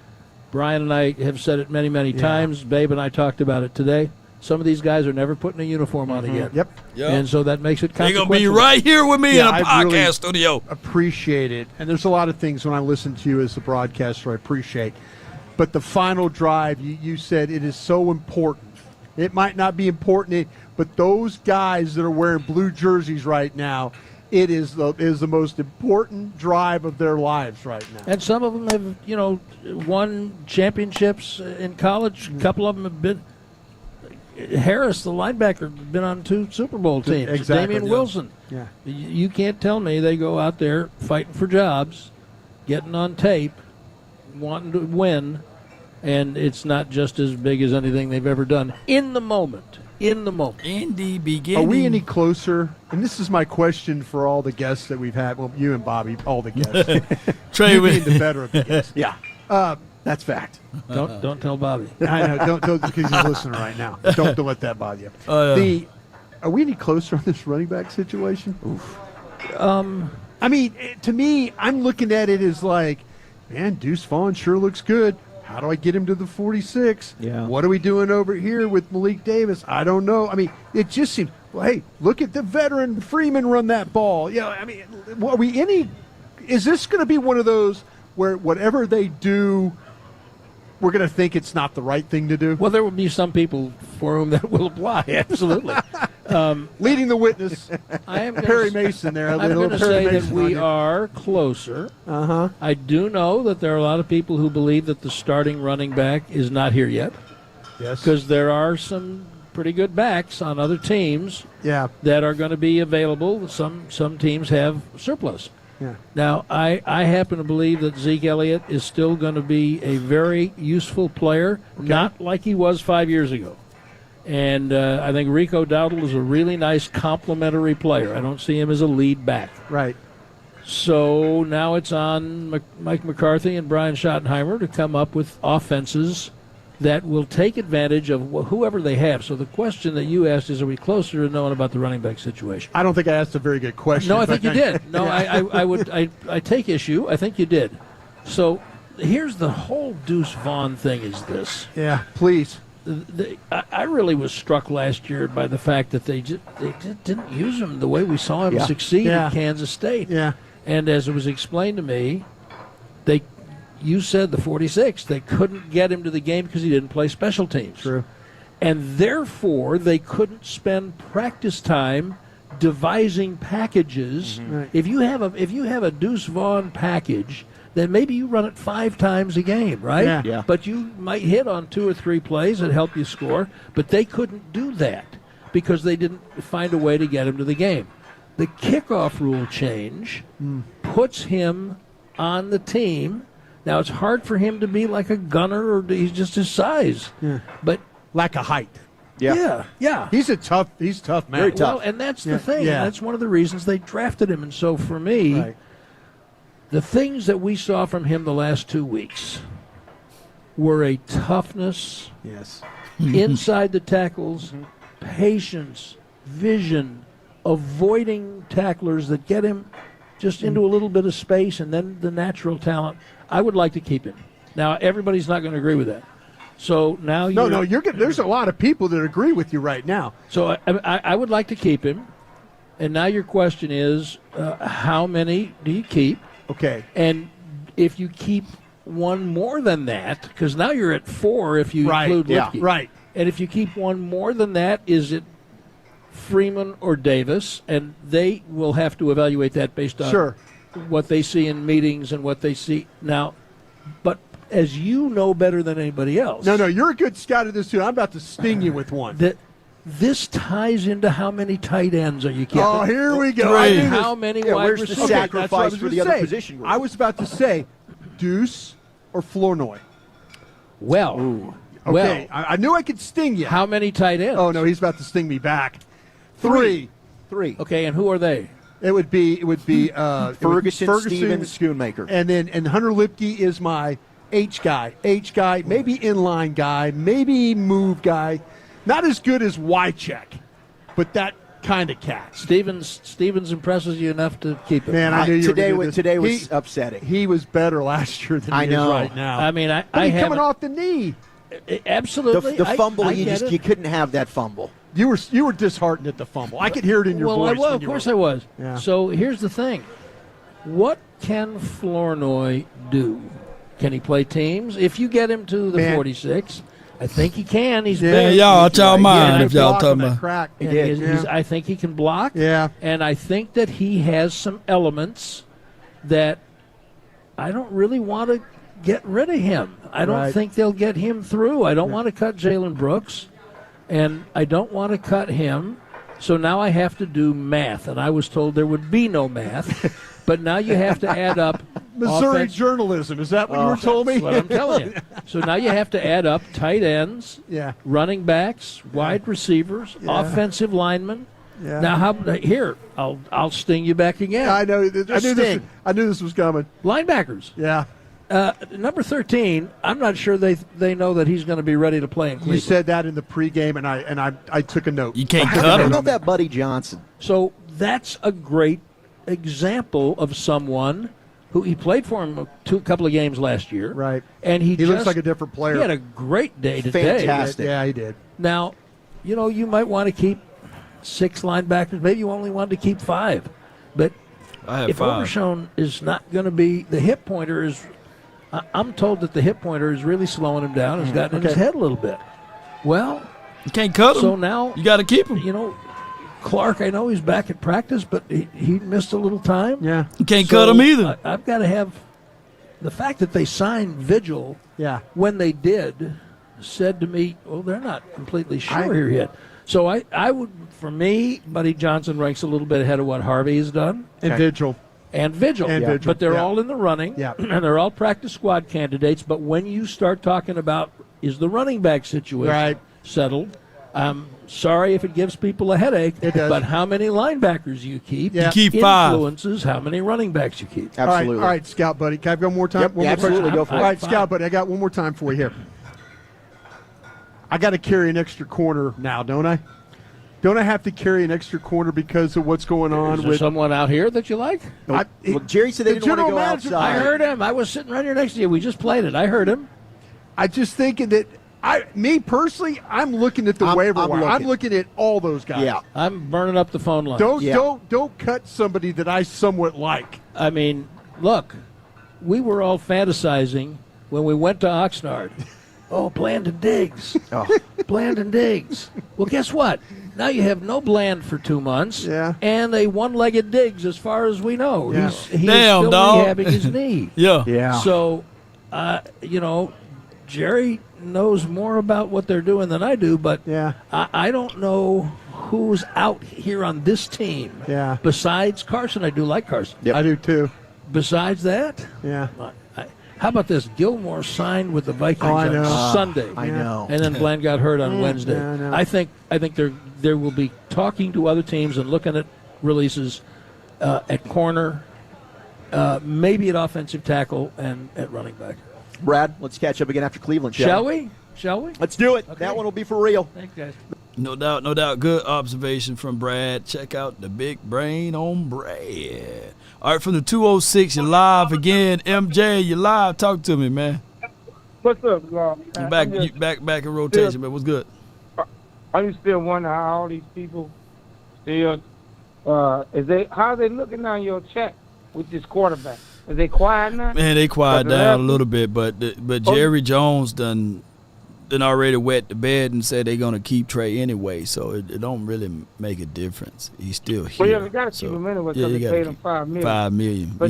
Brian and I have said it many, many times. Babe and I talked about it today. Some of these guys are never putting a uniform on again. Yep. And so that makes it consequential. They're going to be right here with me in a podcast studio. Appreciate it. And there's a lot of things when I listen to you as a broadcaster I appreciate. But the final drive, you said it is so important. It might not be important, but those guys that are wearing blue jerseys right now, it is the most important drive of their lives right now. And some of them have, won championships in college. A couple of them have been. Harris, the linebacker, been on 2 Super Bowl teams. Exactly. Damian Wilson. Yeah. You can't tell me they go out there fighting for jobs, getting on tape, wanting to win, and it's not just as big as anything they've ever done in the moment. In the beginning. Are we any closer? And this is my question for all the guests that we've had. Well, you and Bobby, all the guests. Trey, you being the better of the guests. Yeah. That's fact. Don't tell Bobby. I know. Don't because he's listening right now. Don't let that bother you. Are we any closer on this running back situation? Oof. I mean, to me, I'm looking at it as like, man, Deuce Vaughn sure looks good. How do I get him to the 46? Yeah. What are we doing over here with Malik Davis? I don't know. I mean, it just seems, well, hey, look at the veteran Freeman run that ball. Yeah, I mean, is this going to be one of those where whatever they do, we're going to think it's not the right thing to do? Well, there will be some people for whom that will apply, absolutely. Leading the witness, Perry Mason there. I'm going to say that we are closer. Uh-huh. I do know that there are a lot of people who believe that the starting running back is not here yet. Yes. Because there are some pretty good backs on other teams that are going to be available. Some teams have surplus. Yeah. Now, I happen to believe that Zeke Elliott is still going to be a very useful player, not like he was 5 years ago. And I think Rico Dowdle is a really nice complementary player. I don't see him as a lead back. Right. So now it's on Mike McCarthy and Brian Schottenheimer to come up with offenses that will take advantage of whoever they have. So the question that you asked is, are we closer to knowing about the running back situation? I don't think I asked a very good question. No, I think you did. No, I take issue. I think you did. So here's the whole Deuce Vaughn thing is this. Yeah, please. I really was struck last year by the fact that they just didn't use him the way we saw him succeed at Kansas State. Yeah. And as it was explained to me, you said the 46, they couldn't get him to the game because he didn't play special teams. True. And therefore, they couldn't spend practice time devising packages. Mm-hmm. Right. If you have a Deuce Vaughn package, then maybe you run it 5 times a game, right? Yeah. But you might hit on 2 or 3 plays that help you score. But they couldn't do that because they didn't find a way to get him to the game. The kickoff rule change puts him on the team. Now, it's hard for him to be like a gunner, or he's just his size. Yeah. But lack of height. Yeah. He's tough man. Very tough. Well, and that's the thing. Yeah. And that's one of the reasons they drafted him. And so for me, the things that we saw from him the last 2 weeks were a toughness inside the tackles, patience, vision, avoiding tacklers that get him just into a little bit of space, and then the natural talent. I would like to keep him. Now, everybody's not going to agree with that. So now you're good. There's a lot of people that agree with you right now. So I would like to keep him. And now your question is, how many do you keep? Okay. And if you keep one more than that, because now you're at 4 if you include Lipke. Right. And if you keep one more than that, is it Freeman or Davis? And they will have to evaluate that based on what they see in meetings and what they see now. But as you know better than anybody else. No, you're a good scout at this too. I'm about to sting you with one. This ties into how many tight ends are you keeping? Oh, here we go. How many wide where's receivers? the sacrifice for the other position group? I was about to say Deuce or Flournoy. Well, I knew I could sting you. How many tight ends? Oh, no, he's about to sting me back. Three. Okay, and who are they? It would be Ferguson, Stevens, Schoonmaker. And Hunter Lipke is my H guy, maybe inline guy, maybe move guy. Not as good as Wycheck, but that kind of cat. Stevens impresses you enough to keep him. Man, I knew you today was upsetting. He was better last year than he is right now. I mean, he's coming off the knee. Absolutely. The fumble, you couldn't have that fumble. You were disheartened at the fumble. I could hear it in your voice. Well, of course I was. Yeah. So here's the thing. What can Flournoy do? Can he play teams? If you get him to the 46, I think he can. He's big. Y'all mind if y'all talking about. Crack. I think he can block. Yeah. And I think that he has some elements that I don't really want to get rid of him. I don't think they'll get him through. I don't want to cut Jalen Brooks, and I don't want to cut him. So now I have to do math, and I was told there would be no math. But now you have to add up Missouri journalism. Is that what you were told me? That's what I'm telling you. So now you have to add up tight ends, running backs, wide receivers, offensive linemen. Yeah. Now, I'll sting you back again. I know. I knew this was coming. Linebackers. Yeah. number 13, I'm not sure they know that he's going to be ready to play in Cleveland. You said that in the pregame, and I took a note. You can't cut How him. about that Buddy Johnson? So that's a great example of someone who he played for him a couple of games last year. Right. And he looks like a different player. He had a great day today. Fantastic. Yeah, he did. Now, you might want to keep 6 linebackers. Maybe you only wanted to keep 5. But I have if 5. Overshown is not going to be – the hip pointer is – I'm told that the hip pointer is really slowing him down. Has gotten in his head a little bit. Well – you can't cut him. So now you got to keep him. Clark, I know he's back at practice, but he missed a little time. Yeah. You can't cut him either. I've got to have the fact that they signed Vigil when they did said to me, well, they're not completely sure here yet. So I would, for me, Buddy Johnson ranks a little bit ahead of what Harvey has done. And Vigil. And Vigil. But they're all in the running, and they're all practice squad candidates. But when you start talking about is the running back situation settled, sorry if it gives people a headache, but how many linebackers you keep You keep 5. influences how many running backs you keep. Absolutely. All right, Scout Buddy. Can I go one more time? Yep, absolutely. Go for it. All right, Scout Buddy, I got one more time for you here. I got to carry an extra corner now, don't I? Don't I have to carry an extra corner because of what's going on Is there with someone out here that you like? Well, Jerry said they didn't want to go outside. I heard him. I was sitting right here next to you. We just played it. I heard him. I just thinking that me personally, I'm looking at the waiver wire. I'm looking at all those guys. Yeah. I'm burning up the phone line. Don't cut somebody that I somewhat like. I mean, look, we were all fantasizing when we went to Oxnard. Oh, Blandon Diggs. Blandon Diggs. Well, guess what? Now you have no Bland for 2 months, and a one-legged Diggs, as far as we know. Yeah. He's Damn, still dog. rehabbing his knee. Yeah. So, Jerry knows more about what they're doing than I do, but I don't know who's out here on this team. Yeah. Besides Carson, I do like Carson. I do too. Besides that, how about this? Gilmore signed with the Vikings on Sunday. I know. And then Bland got hurt on Wednesday. Yeah, I know. I think they will be talking to other teams and looking at releases at corner, maybe at offensive tackle and at running back. Brad, let's catch up again after Cleveland, Shall we? Let's do it. Okay. That one will be for real. Thanks, guys. No doubt. Good observation from Brad. Check out the big brain on Brad. All right, from the 206, you're live again. MJ, you're live. Talk to me, man. What's up, Rob? You back in rotation, man. What's good? I just still wonder how all these people still how are they looking on your check with this quarterback? Is they quiet now? Man, they quiet down a little bit, but Jerry Jones done already wet the bed and said they're gonna keep Trey anyway, so it don't really make a difference. He's still here. Well, they got to keep him anyway because they paid him $5 million. $5 million, but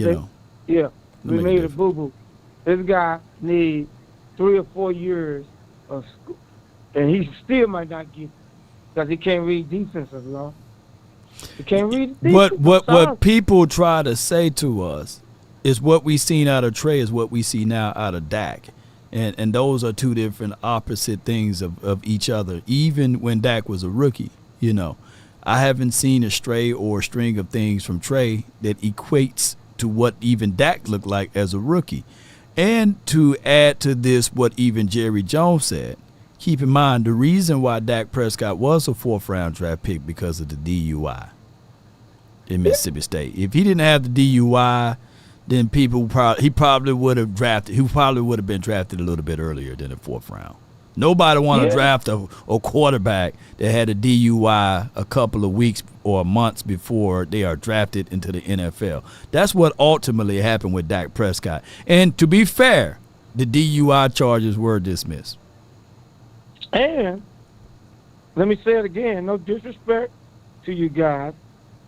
we made a boo-boo. This guy needs 3 or 4 years of school, and he still might not get because he can't read defensive law. He can't read defense. What people try to say to us is what we seen out of Trey is what we see now out of Dak. And those are two different opposite things of each other. Even when Dak was a rookie, I haven't seen a stray or a string of things from Trey that equates to what even Dak looked like as a rookie. And to add to this what even Jerry Jones said, keep in mind the reason why Dak Prescott was a 4th-round draft pick because of the DUI in Mississippi State. If he didn't have the DUI, then he probably would have been drafted a little bit earlier than the 4th round. Nobody want to draft a quarterback that had a DUI a couple of weeks or months before they are drafted into the NFL. That's what ultimately happened with Dak Prescott. And to be fair, the DUI charges were dismissed. And let me say it again, no disrespect to you guys.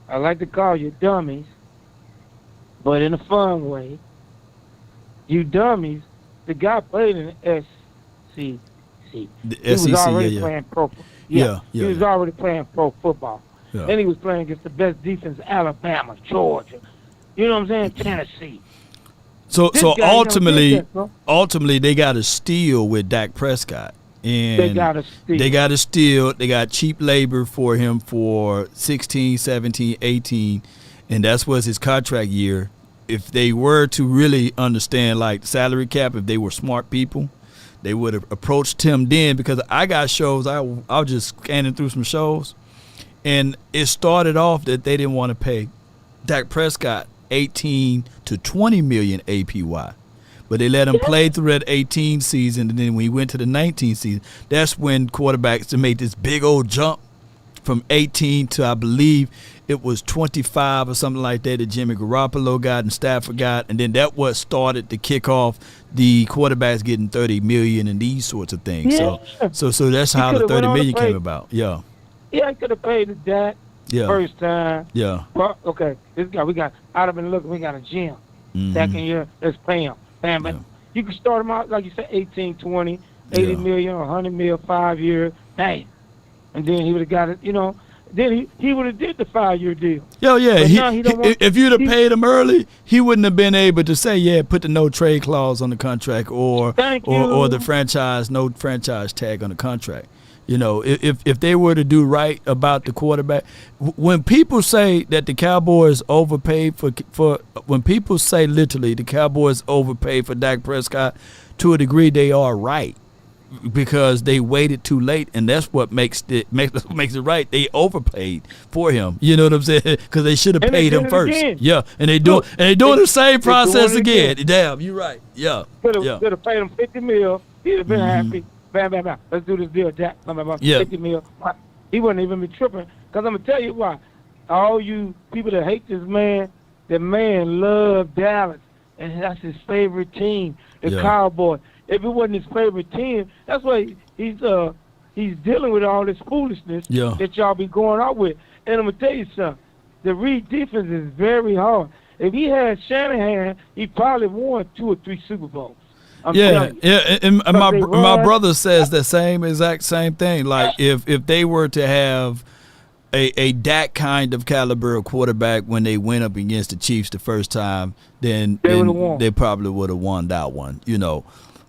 I like to call you dummies, but in a fun way. You dummies, the guy played in the SEC. The He was SEC, already playing pro. He was already playing pro football. Yeah. And he was playing against the best defense, Alabama, Georgia. You know what I'm saying? Tennessee. So This guy ultimately they got to steal with Dak Prescott. And They got to steal. They got cheap labor for him for 16, 17, 18, and that was his contract year. if they were to really understand like salary cap, if they were smart people, they would have approached him then, because I got shows. I was just scanning through some shows, and it started off that they didn't want to pay Dak Prescott 18 to 20 million APY. But they let him play through that 18 season, and then when he went to the 19 season, that's when quarterbacks made this big old jump from 18 to, I believe, it was 25 or something like that Jimmy Garoppolo got and Stafford got, and then that what started to kick off the quarterbacks getting 30 million and these sorts of things. Yeah. So that's how the 30 million came about. Yeah. Yeah, I could have paid the Dak first time. Yeah. Well, okay, this guy, I'd have been looking, we got a gym. Second year, let's pay him. Bam, but you can start him out, like you said, 18, 20, 80 million or 100 million, 5 years, bang. And then he would have got it, then he would have did the 5-year deal. If you'd have paid him early, he wouldn't have been able to say, put the no trade clause on the contract or the franchise, no franchise tag on the contract. If they were to do right about the quarterback, when people say that the Cowboys overpaid when people say literally the Cowboys overpaid for Dak Prescott, to a degree they are right, because they waited too late, and that's what makes it right. They overpaid for him. You know what I'm saying? Because they should have paid him first. Again. Yeah, and they doing the same process again. Damn, you're right. Yeah, could have paid him $50 million. He'd have been happy. Bam, bam, bam. Let's do this deal, Dak. Bam, bam, bam. $50 million. He wouldn't even be tripping. Because I'm going to tell you why. All you people that hate this man, the man loved Dallas, and that's his favorite team, the Cowboys. If it wasn't his favorite team, that's why he's dealing with all this foolishness that y'all be going out with. And I'm going to tell you something. The Reed defense is very hard. If he had Shanahan, he probably won 2 or 3 Super Bowls. And my brother says the exact same thing. Like if they were to have a Dak kind of caliber of quarterback when they went up against the Chiefs the first time, then they probably would have won that one.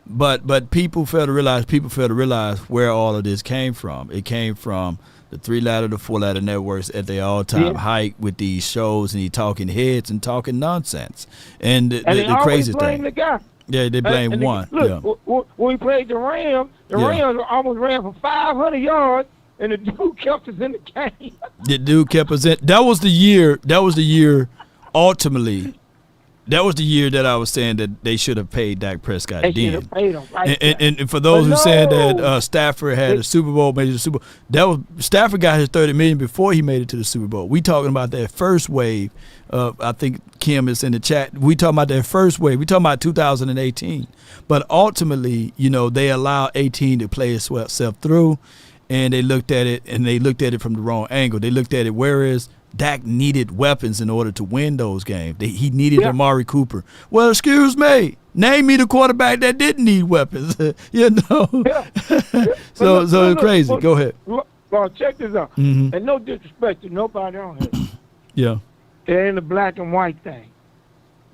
But people fail to realize where all of this came from. It came from the 3-ladder to 4-ladder networks at their all-time height with these shows and talking heads and talking nonsense. And the crazy thing. The guy. Yeah, they blame one. When we played the Rams, Rams almost ran for 500 yards, and the dude kept us in the game. The dude kept us in. That was the year. Ultimately, that was the year that I was saying that they should have paid Dak Prescott. They should have paid him. And for those who said that Stafford had a Super Bowl, made it to the Super Bowl, Stafford got his $30 million before he made it to the Super Bowl. We talking about that first wave. I think Kim is in the chat. We talking about that first wave. We talking about 2018. But ultimately, they allowed 18 to play itself through, and they looked at it from the wrong angle. They looked at it whereas Dak needed weapons in order to win those games. He needed Amari Cooper. Well, excuse me. Name me the quarterback that didn't need weapons. So it's crazy. Go ahead. Well, check this out. And no disrespect to nobody on here. Yeah. It ain't a black and white thing.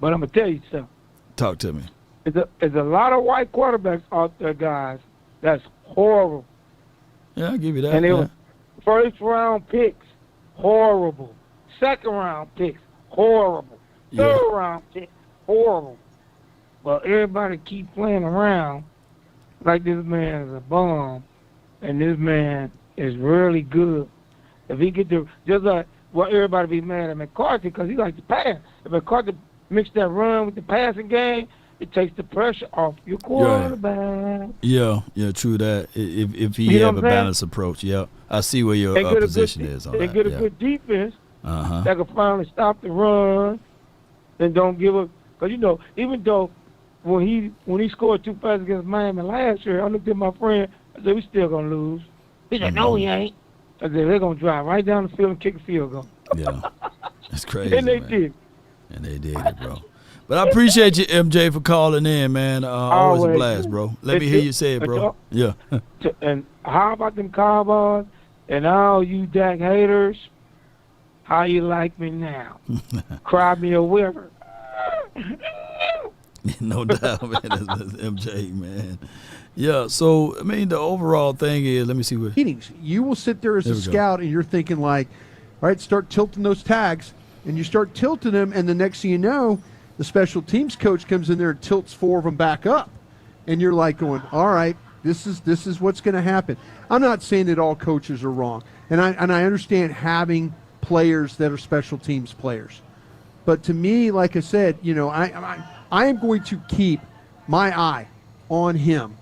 But I'm going to tell you something. Talk to me. There's a lot of white quarterbacks out there, guys, that's horrible. Yeah, I'll give you that. And they were first-round picks, horrible. Second-round picks, horrible. Third-round picks, horrible. Well, everybody keep playing around like this man is a bum, and this man is really good. If he get to, just like, everybody be mad at McCarthy because he likes to pass. If McCarthy mix that run with the passing game, it takes the pressure off your quarterback. Yeah, true that. If he have a balanced approach, I see where your position is on that. They get a good defense that can finally stop the run and don't give up. Because, even though when he scored 2 passes against Miami last year, I looked at my friend, I said, we still going to lose. He said, no, we ain't. I said, they're going to drive right down the field and kick a field goal. Yeah, that's crazy, And they did. And they did it, bro. But I appreciate you, MJ, for calling in, man. Always a blast, bro. Let me hear you say it, bro. Yeah. And how about them Cowboys and all you Dak haters? How you like me now? Cry me a river. No doubt, man. That's MJ, man. Yeah, so, the overall thing is, let me see what. Meetings. You will sit there as a scout and you're thinking like, all right, start tilting those tags. And you start tilting them, and the next thing you know, the special teams coach comes in there and tilts 4 of them back up. And you're like going, all right, this is what's going to happen. I'm not saying that all coaches are wrong. And I understand having players that are special teams players. But to me, like I said, I am going to keep my eye on him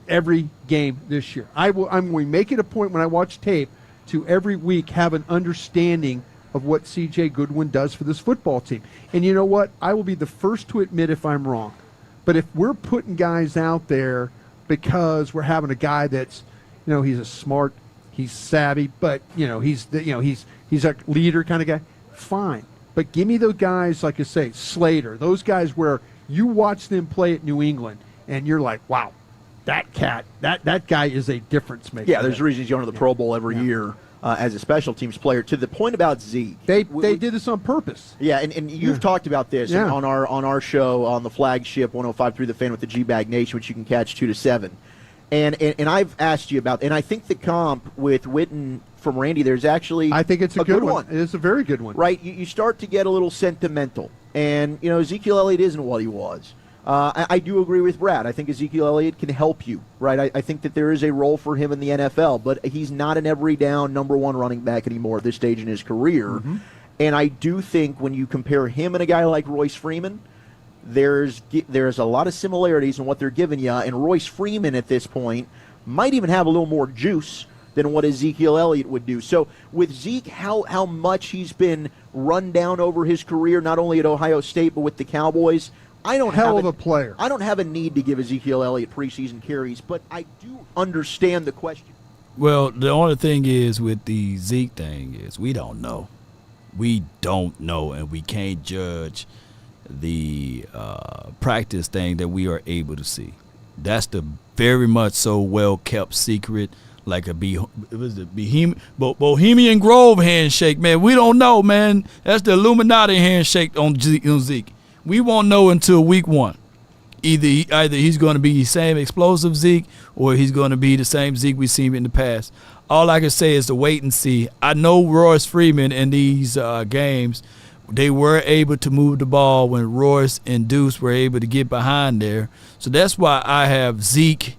every game this year. I'm going to make it a point when I watch tape to every week have an understanding of what C.J. Goodwin does for this football team. And you know what? I will be the first to admit if I'm wrong. But if we're putting guys out there because we're having a guy that's, he's a smart, he's savvy, but he's a leader kind of guy, fine. But give me those guys, like I say, Slater, those guys where you watch them play at New England and you're like, wow, that guy is a difference maker. Yeah, there's reasons you go to the Pro Bowl every year as a special teams player. To the point about Zeke, they did this on purpose. Yeah, and you've talked about this on our show on the flagship 105.3 The Fan with the G-Bag Nation, which you can catch 2 to 7. And I've asked you about, and I think the comp with Witten from Randy, there's actually I think it's a good one. It is a very good one. Right, you start to get a little sentimental, and Ezekiel Elliott isn't what he was. I do agree with Brad. I think Ezekiel Elliott can help you, right? I think that there is a role for him in the NFL, but he's not an every down number 1 running back anymore at this stage in his career. Mm-hmm. And I do think when you compare him and a guy like Royce Freeman, there's a lot of similarities in what they're giving you, and Royce Freeman at this point might even have a little more juice than what Ezekiel Elliott would do. So with Zeke, how much he's been run down over his career, not only at Ohio State but with the Cowboys, hell of a player. I don't have a need to give Ezekiel Elliott preseason carries, but I do understand the question. Well, the only thing is with the Zeke thing is we don't know. We don't know, and we can't judge the practice thing that we are able to see. That's the very much so well-kept secret, like Bohemian Grove handshake, man. We don't know, man. That's the Illuminati handshake on Zeke. We won't know until week 1. Either he's going to be the same explosive Zeke or he's going to be the same Zeke we've seen in the past. All I can say is to wait and see. I know Royce Freeman in these games, they were able to move the ball when Royce and Deuce were able to get behind there. So that's why I have Zeke,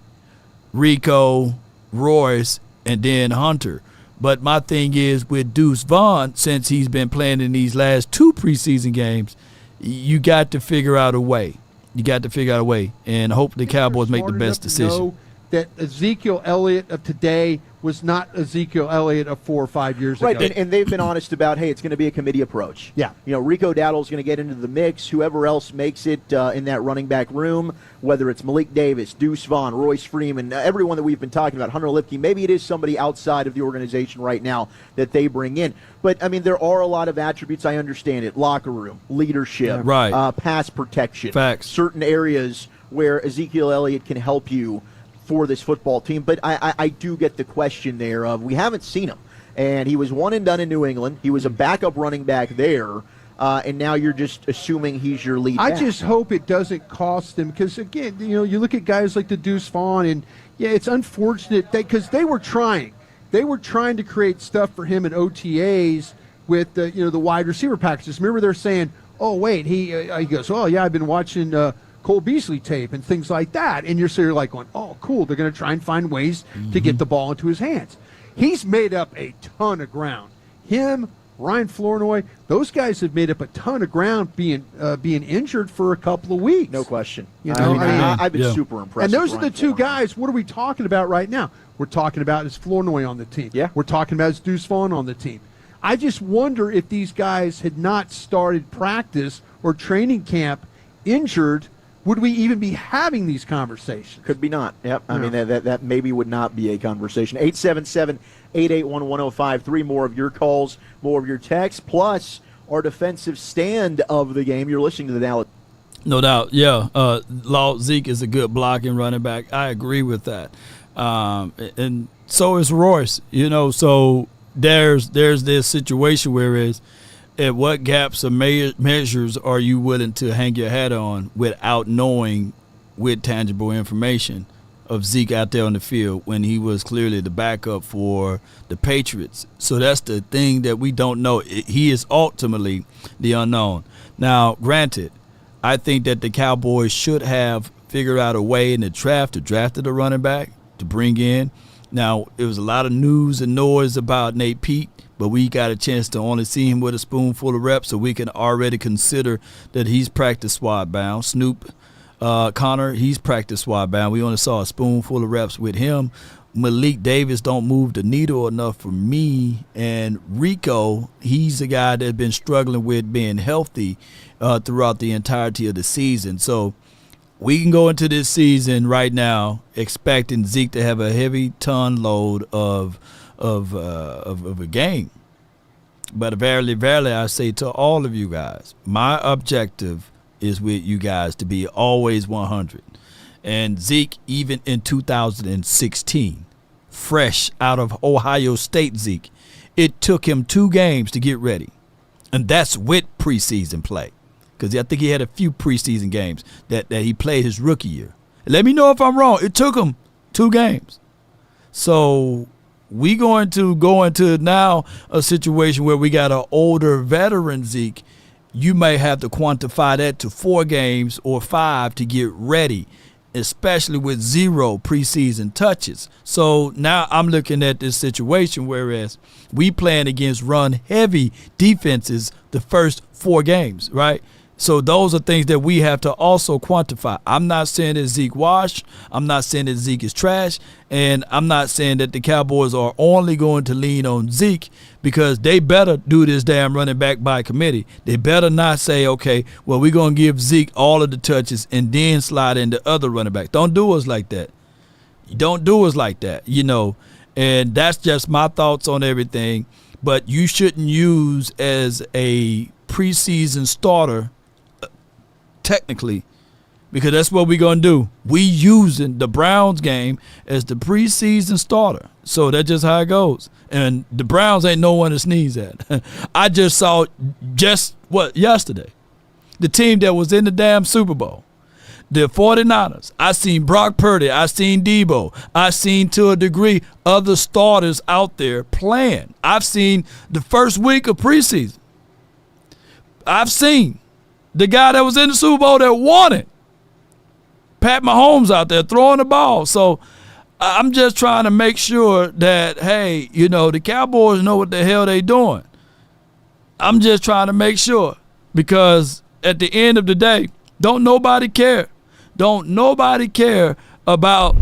Rico, Royce, and then Hunter. But my thing is with Deuce Vaughn, since he's been playing in these last 2 preseason games, you got to figure out a way. And hope the Cowboys make the best decision. Know that Ezekiel Elliott of today was not Ezekiel Elliott of 4 or 5 years ago. Right, and they've been honest about, hey, it's going to be a committee approach. Yeah. Rico Dowdle's going to get into the mix. Whoever else makes it in that running back room, whether it's Malik Davis, Deuce Vaughn, Royce Freeman, everyone that we've been talking about, Hunter Lipke, maybe it is somebody outside of the organization right now that they bring in. But, there are a lot of attributes. I understand it. Locker room, leadership, pass protection. Facts. Certain areas where Ezekiel Elliott can help you for this football team. But I do get the question there of we haven't seen him. And he was one and done in New England. He was a backup running back there. And now you're just assuming he's your lead back. I just hope it doesn't cost them because, again, you look at guys like the Deuce Vaughn, and, it's unfortunate because they were trying. They were trying to create stuff for him in OTAs with the wide receiver packages. Remember they're saying, oh, wait, he goes, oh, yeah, I've been watching Cole Beasley tape and things like that. And you're like going, oh, cool, they're going to try and find ways to get the ball into his hands. He's made up a ton of ground. Him, Ryan Flournoy, those guys have made up a ton of ground being injured for a couple of weeks. No question. I've been super impressed. And those are the two Flournoy. guys. What are we talking about right now? We're talking about is Flournoy on the team. Yeah. We're talking about is Deuce Vaughn on the team. I just wonder if these guys had not started practice or training camp injured, would we even be having these conversations? Could be not. Yep. I mean, that maybe would not be a conversation. 877-881-1053. More of your calls, more of your texts, plus our defensive stand of the game. You're listening to the Dallas. No doubt. Yeah. Zeke is a good blocking running back. I agree with that. And so is Royce. So there's this situation whereas at what gaps or measures are you willing to hang your hat on without knowing with tangible information of Zeke out there on the field when he was clearly the backup for the Patriots? So that's the thing that we don't know. He is ultimately the unknown. Now, granted, I think that the Cowboys should have figured out a way in the draft to draft a running back to bring in. Now, there was a lot of news and noise about Nate Pete, but we got a chance to only see him with a spoonful of reps, so we can already consider that he's practice squad bound. Snoop Connor, he's practice squad bound. We only saw a spoonful of reps with him. Malik Davis don't move the needle enough for me. And Rico, he's a guy that's been struggling with being healthy throughout the entirety of the season. So we can go into this season right now expecting Zeke to have a heavy ton load of a game. But verily, verily, I say to all of you guys, my objective is with you guys to be always 100. And Zeke, even in 2016, fresh out of Ohio State Zeke, it took him 2 games to get ready. And that's with preseason play. Because I think he had a few preseason games that he played his rookie year. Let me know if I'm wrong. It took him 2 games. So we going to go into now a situation where we got an older veteran Zeke. You may have to quantify that to 4 games or 5 to get ready, especially with 0 preseason touches. So now I'm looking at this situation, whereas we playing against run-heavy defenses the first 4 games, right? So those are things that we have to also quantify. I'm not saying that Zeke washed. I'm not saying that Zeke is trash. And I'm not saying that the Cowboys are only going to lean on Zeke, because they better do this damn running back by committee. They better not say, okay, well, we're going to give Zeke all of the touches and then slide into other running backs. Don't do us like that. Don't do us like that, you know. And that's just my thoughts on everything. But you shouldn't use as a preseason starter technically, because that's what we're going to do. We using the Browns game as the preseason starter. So that's just how it goes. And the Browns ain't no one to sneeze at. I just saw yesterday, the team that was in the damn Super Bowl, the 49ers. I seen Brock Purdy. I seen Debo. I seen, to a degree, other starters out there playing. I've seen the first week of preseason. I've seen the guy that was in the Super Bowl that won it, Pat Mahomes, out there throwing the ball. So I'm just trying to make sure that, hey, you know, the Cowboys know what the hell they doing. I'm just trying to make sure, because at the end of the day, don't nobody care. Don't nobody care about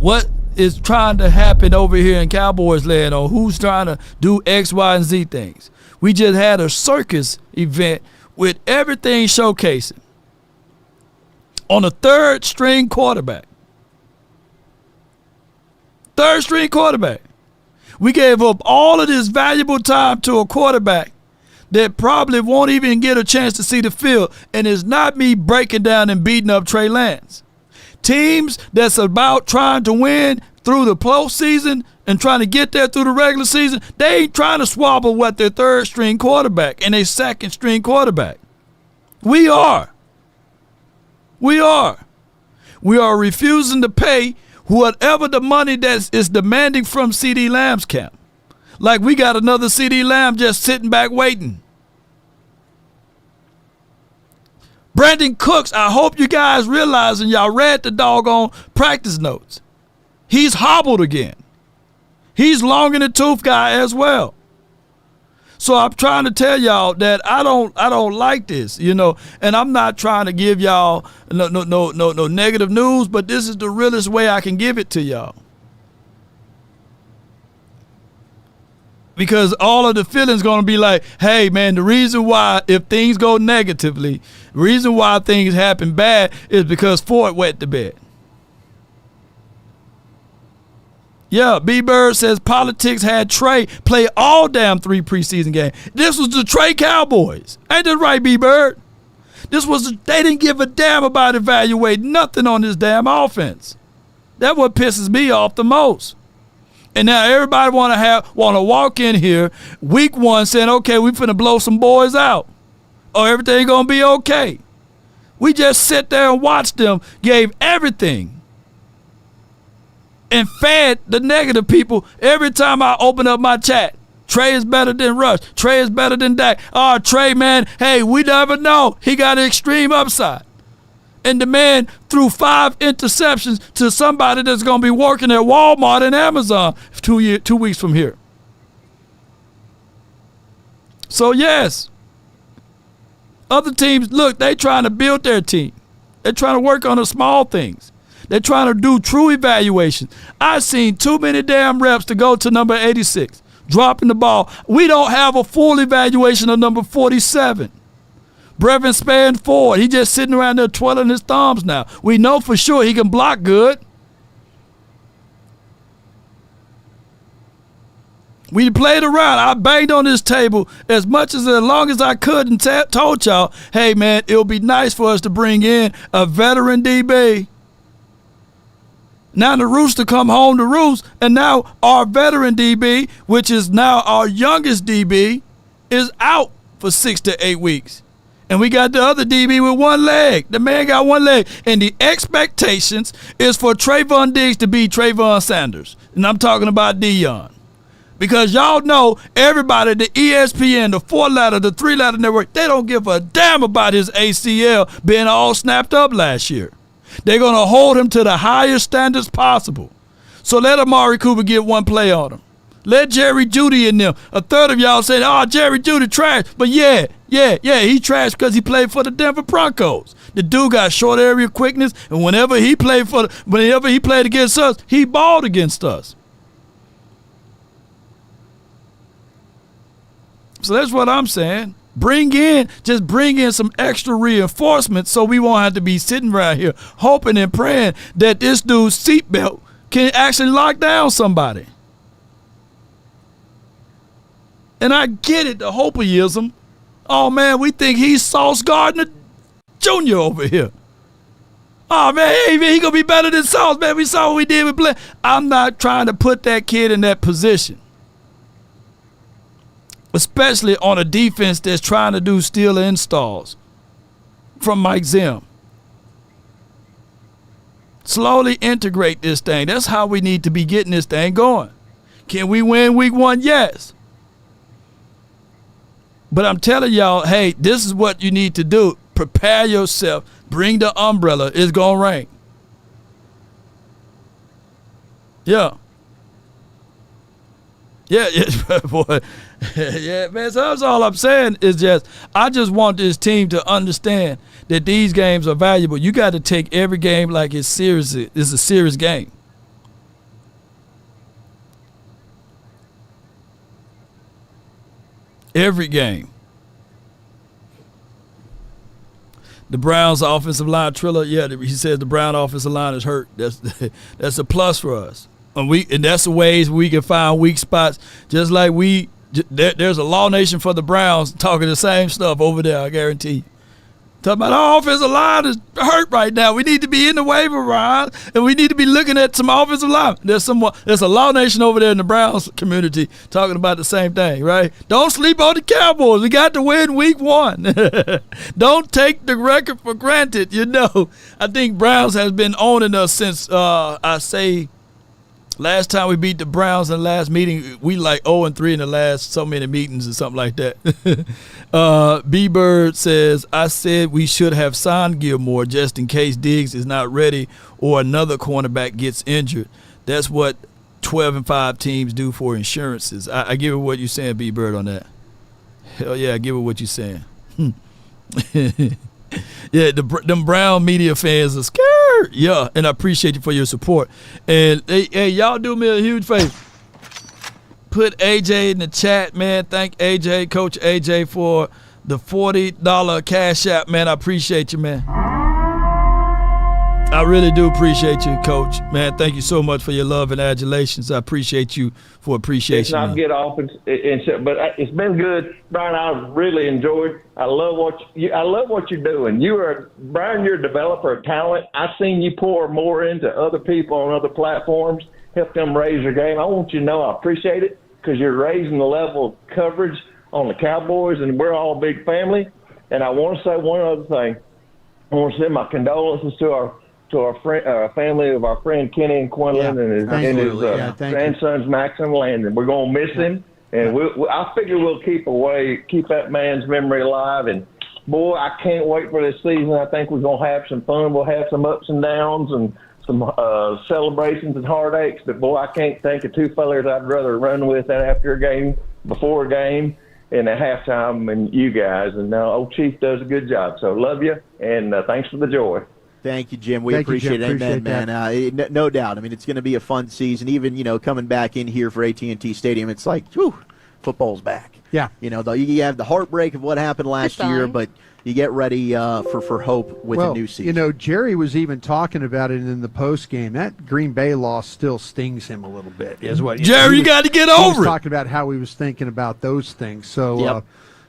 what is trying to happen over here in Cowboys land, or who's trying to do X, Y, and Z things. We just had a circus event with everything showcasing on a third-string quarterback. Third-string quarterback. We gave up all of this valuable time to a quarterback that probably won't even get a chance to see the field. And it's not me breaking down and beating up Trey Lance. Teams that's about trying to win through the postseason and trying to get there through the regular season, they ain't trying to swabble with their third-string quarterback and their second-string quarterback. We are. We are. We are refusing to pay whatever the money that is demanding from CeeDee Lamb's camp. Like we got another CeeDee Lamb just sitting back waiting. Brandon Cooks, I hope you guys realize, and y'all read the doggone practice notes, he's hobbled again. He's long in the tooth guy as well. So I'm trying to tell y'all that I don't like this, you know, and I'm not trying to give y'all no negative news, but this is the realest way I can give it to y'all. Because all of the feelings going to be like, hey, man, the reason why, if things go negatively, the reason why things happen bad is because Ford wet the bed. Yeah, B-Bird says politics had Trey play all damn 3 preseason games. This was the Trey Cowboys. Ain't that right, B-Bird? They didn't give a damn about evaluating nothing on this damn offense. That's what pisses me off the most. And now everybody want to walk in here week 1 saying, okay, we finna blow some boys out, or everything gonna be okay. We just sit there and watched them, gave everything, and fed the negative people every time I open up my chat. Trey is better than Rush. Trey is better than Dak. Oh, Trey, man, hey, we never know. He got an extreme upside. And the man threw 5 interceptions to somebody that's going to be working at Walmart and Amazon 2 weeks from here. So, yes, other teams, look, they trying to build their team. They're trying to work on the small things. They're trying to do true evaluation. I've seen too many damn reps to go to number 86, dropping the ball. We don't have a full evaluation of number 47. Brevin Spann Ford, he just sitting around there twirling his thumbs now. We know for sure he can block good. We played around. I banged on this table as long as I could and told y'all, hey, man, it'll be nice for us to bring in a veteran DB. Now the Rooster come home to roost, and now our veteran DB, which is now our youngest DB, is out for 6 to 8 weeks. And we got the other DB with one leg. The man got one leg. And the expectations is for Trayvon Diggs to be Trayvon Sanders. And I'm talking about Deion. Because y'all know everybody, the ESPN, the 4-letter, the 3-letter network, they don't give a damn about his ACL being all snapped up last year. They're going to hold him to the highest standards possible. So let Amari Cooper get one play on him. Let Jerry Jeudy in them. A third of y'all said, oh, Jerry Jeudy trash. But yeah, he trash because he played for the Denver Broncos. The dude got short area quickness, and whenever he played against us, he balled against us. So that's what I'm saying. Bring in some extra reinforcements so we won't have to be sitting around here hoping and praying that this dude's seatbelt can actually lock down somebody. And I get it, the hopeism. Oh, man, we think he's Sauce Gardner Jr. over here. Oh, man, he going to be better than Sauce, man. We saw what we did with Blaine. I'm not trying to put that kid in that position, especially on a defense that's trying to do steal installs from Mike Zim. Slowly integrate this thing. That's how we need to be getting this thing going. Can we win week 1? Yes. But I'm telling y'all, hey, this is what you need to do. Prepare yourself. Bring the umbrella. It's going to rain. Yeah. Yeah, boy. Yeah, man, so that's all I'm saying is I just want this team to understand that these games are valuable. You got to take every game like it's serious. It's a serious game. Every game. The Browns' offensive line, Triller, he says the Brown offensive line is hurt. That's a plus for us. And that's the ways we can find weak spots. Just like there's a Law Nation for the Browns talking the same stuff over there, I guarantee you. Talking about our offensive line is hurt right now. We need to be in the waiver wire, and we need to be looking at some offensive line. There's a Law Nation over there in the Browns community talking about the same thing, right? Don't sleep on the Cowboys. We got to win week 1. Don't take the record for granted. I think Browns has been owning us since last time we beat the Browns in the last meeting, we like 0-3 in the last so many meetings or something like that. B-Bird says, I said we should have signed Gilmore just in case Diggs is not ready or another cornerback gets injured. That's what 12-5 teams do for insurances. I give it what you're saying, B-Bird, on that. Hell yeah, I give it what you're saying. Yeah, them Brown media fans are scared. Yeah, and I appreciate you for your support. And hey, y'all do me a huge favor. Put AJ in the chat, man. Thank AJ, Coach AJ, for the $40 cash app, man. I appreciate you, man. I really do appreciate you, Coach. Man, thank you so much for your love and adulations. I appreciate you for appreciation. Let's not get off, but it's been good, Brian. I really enjoyed. I love what you're doing. Brian. You're a developer of talent. I've seen you pour more into other people on other platforms, help them raise their game. I want you to know I appreciate it because you're raising the level of coverage on the Cowboys, and we're all a big family. And I want to say one other thing. I want to send my condolences to our family of our friend Kenny and Quinlan and his grandsons Max and Landon. We're going to miss him, And I figure we'll keep that man's memory alive. And, boy, I can't wait for this season. I think we're going to have some fun. We'll have some ups and downs and some celebrations and heartaches. But, boy, I can't think of two fellas I'd rather run with after a game, before a game, and at halftime, and you guys. And old Chief does a good job. So love you, and thanks for the joy. Thank you, Jim. We appreciate it. Amen, man. No doubt. I mean, it's going to be a fun season. Even, coming back in here for AT&T Stadium, it's like, whew, football's back. Yeah. You have the heartbreak of what happened last year, but you get ready for hope with a new season. Jerry was even talking about it in the post game. That Green Bay loss still stings him a little bit. Is what Jerry, you got to get over it. He was talking about how he was thinking about those things. So,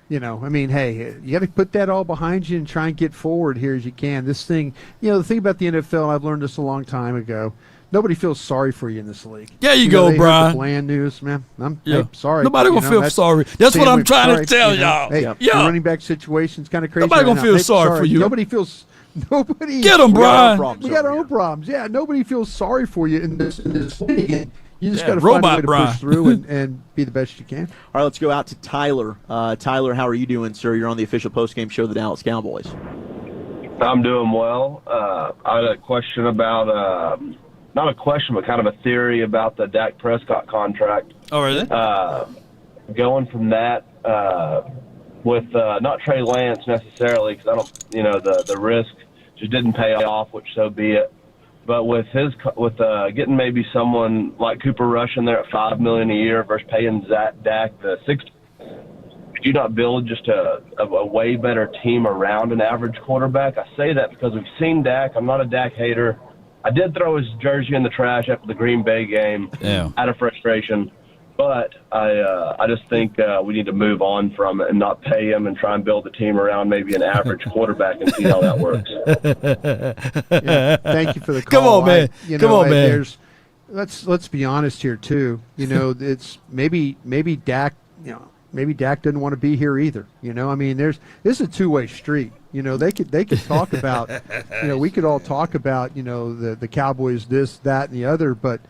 hey, you got to put that all behind you and try and get forward here as you can. This thing, the thing about the NFL, I've learned this a long time ago. Nobody feels sorry for you in this league. There you go, Brian. The bland news, man. I'm sorry. Nobody gonna feel sorry. That's what I'm trying to tell y'all. Hey, the running back situation's kind of crazy. Nobody gonna feel sorry for you. Nobody feels. Nobody. Get them, Brian. We got our own problems. Yeah, nobody feels sorry for you in this league. You just got to find a way to push through and be the best you can. All right, let's go out to Tyler. Tyler, how are you doing, sir? You're on the official postgame show of the Dallas Cowboys. I'm doing well. I had a question about. Not a question, but kind of a theory about the Dak Prescott contract. Oh, really? Going from that with not Trey Lance necessarily, because I don't, the risk just didn't pay off, which so be it. But with getting maybe someone like Cooper Rush in there at $5 million a year versus paying Dak the $6, could you not build just a way better team around an average quarterback? I say that because we've seen Dak. I'm not a Dak hater. I did throw his jersey in the trash after the Green Bay game out of frustration, but I just think we need to move on from it and not pay him and try and build a team around maybe an average quarterback and see how that works. Thank you for the call. Come on, man. Come on, man. Let's be honest here too. It's maybe Dak. Maybe Dak doesn't want to be here either. I mean, this is a two-way street. They could talk about, we could all talk about, the Cowboys, this, that, and the other, but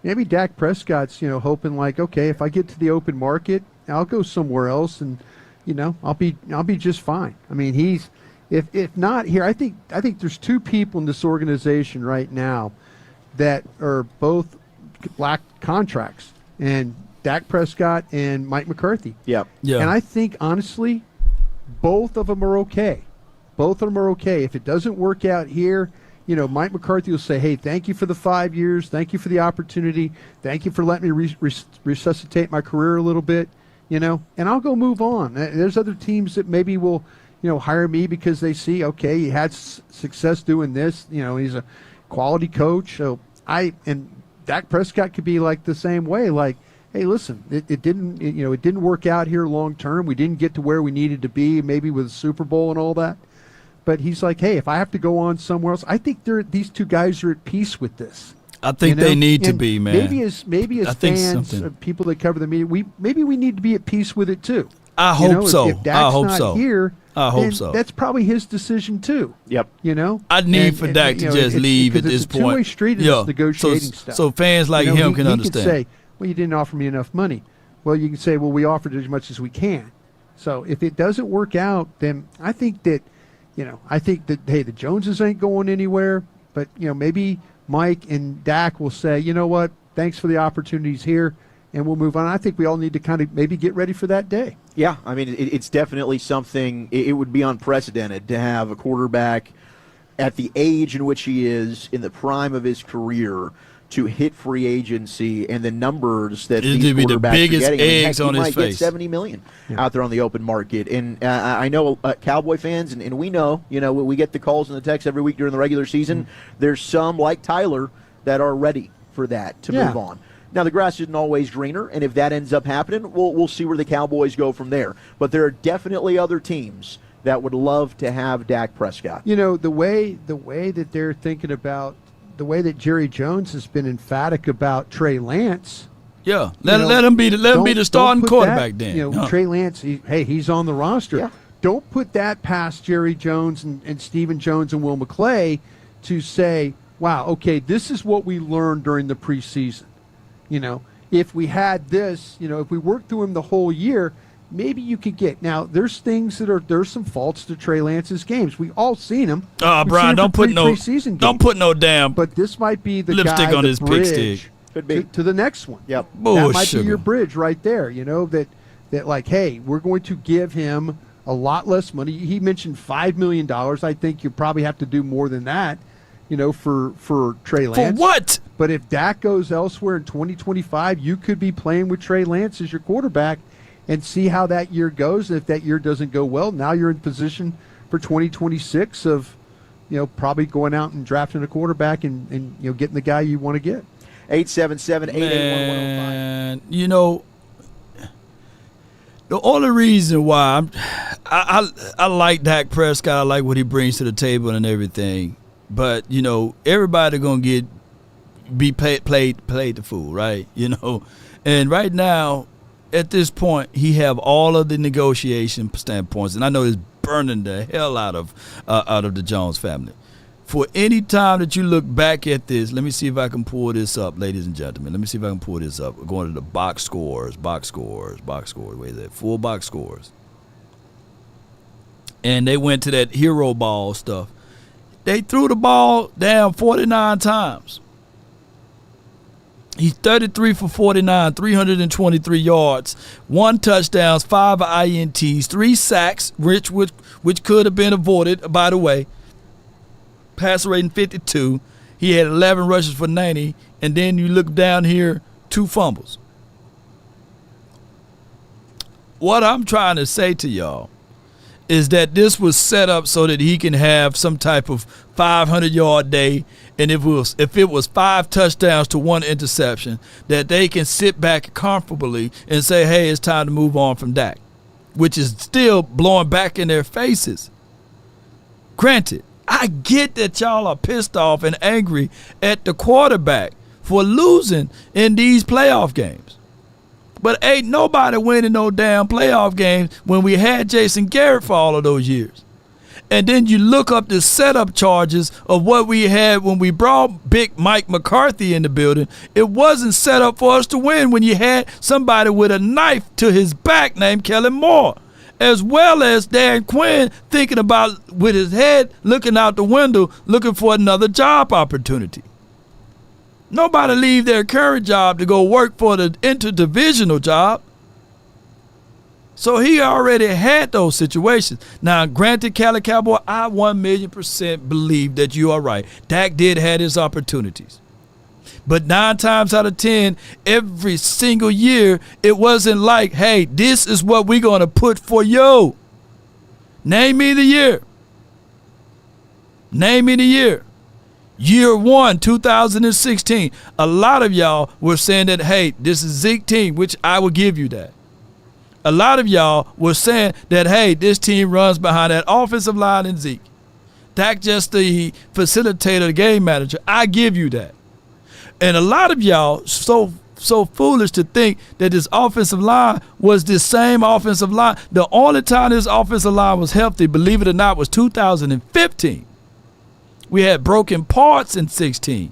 maybe Dak Prescott's, hoping like, okay, if I get to the open market, I'll go somewhere else and, I'll be just fine. I mean, if not here, I think there's two people in this organization right now that are both black contracts, and Dak Prescott and Mike McCarthy. Yeah. And I think, honestly, both of them are okay. Both of them are okay. If it doesn't work out here, Mike McCarthy will say, hey, thank you for the 5 years. Thank you for the opportunity. Thank you for letting me resuscitate my career a little bit, and I'll go move on. There's other teams that maybe will, hire me because they see, okay, he had success doing this. He's a quality coach. So and Dak Prescott could be like the same way, like, hey, listen, it didn't work out here long term. We didn't get to where we needed to be, maybe with the Super Bowl and all that. But he's like, hey, if I have to go on somewhere else, I think these two guys are at peace with this. I think they need to be, man. Maybe as fans, people that cover the media, we need to be at peace with it too. I hope so. If Dak's not here, I hope so. That's probably his decision too. Yep. I need for Dak to just leave at this point. It's a two-way street in this negotiating stuff. So fans like him can understand. He can say, well, you didn't offer me enough money. Well, you can say, well, we offered as much as we can. So if it doesn't work out, then I think that, hey, the Joneses ain't going anywhere. But, maybe Mike and Dak will say, you know what, thanks for the opportunities here, and we'll move on. I think we all need to kind of maybe get ready for that day. Yeah, I mean, it's definitely something, it would be unprecedented to have a quarterback at the age in which he is, in the prime of his career, to hit free agency and the numbers that these quarterbacks the biggest are getting. eggs on his face. Get $70 million out there on the open market. And I know Cowboy fans, and we know, we get the calls and the texts every week during the regular season. There's some, like Tyler, that are ready for that to move on. Now, the grass isn't always greener, and if that ends up happening, we'll see where the Cowboys go from there. But there are definitely other teams that would love to have Dak Prescott. The way that they're thinking about, the way that Jerry Jones has been emphatic about Trey Lance. Yeah, let him be the starting quarterback then. Trey Lance, he's on the roster. Yeah. Don't put that past Jerry Jones and Stephen Jones and Will McClay to say, wow, okay, this is what we learned during the preseason. if we had this, if we worked through him the whole year, maybe you could get. Now, there's some faults to Trey Lance's games. We all seen him. Brian, don't put no damn. But this might be the lipstick guy, on the his bridge pig stick. Could be to the next one. Yep. That might be your bridge right there. That like, hey, we're going to give him a lot less money. He mentioned $5 million. I think you probably have to do more than that. For Trey Lance. For what? But if Dak goes elsewhere in 2025, you could be playing with Trey Lance as your quarterback and see how that year goes. And if that year doesn't go well, now you're in position for 2026 of, probably going out and drafting a quarterback and getting the guy you want to get. 877-881-1005. The only reason why I like Dak Prescott, I like what he brings to the table and everything. But, everybody going to be played the fool, right? And right now, at this point, he have all of the negotiation standpoints. And I know it's burning the hell out of the Jones family. For any time that you look back at this, let me see if I can pull this up, ladies and gentlemen. Let me see if I can pull this up. We're going to the box scores. Wait a minute, full box scores. And they went to that hero ball stuff. They threw the ball down 49 times. He's 33 for 49, 323 yards, 1 touchdown, 5 INTs, 3 sacks, which could have been avoided, by the way. Passer rating 52. He had 11 rushes for 90. And then you look down here, 2 fumbles. What I'm trying to say to y'all is that this was set up so that he can have some type of 500-yard day, and if it was 5 touchdowns to 1 interception, that they can sit back comfortably and say, hey, it's time to move on from Dak, which is still blowing back in their faces. Granted, I get that y'all are pissed off and angry at the quarterback for losing in these playoff games. But ain't nobody winning no damn playoff games when we had Jason Garrett for all of those years. And then you look up the setup charges of what we had when we brought big Mike McCarthy in the building. It wasn't set up for us to win when you had somebody with a knife to his back named Kellen Moore, as well as Dan Quinn thinking about, with his head looking out the window, looking for another job opportunity. Nobody leave their current job to go work for the interdivisional job. So he already had those situations. Now, granted, Cali Cowboy, I 1,000,000% believe that you are right. Dak did have his opportunities. But 9 times out of 10, every single year, it wasn't like, hey, this is what we're going to put for you. Name me the year. Name me the year. Year 1, 2016. A lot of y'all were saying that, hey, this is Zeke's team, which I will give you that. A lot of y'all were saying that, hey, this team runs behind that offensive line and Zeke. Dak just the facilitator, the game manager. I give you that. And a lot of y'all so foolish to think that this offensive line was the same offensive line. The only time this offensive line was healthy, believe it or not, was 2015. We had broken parts in 16.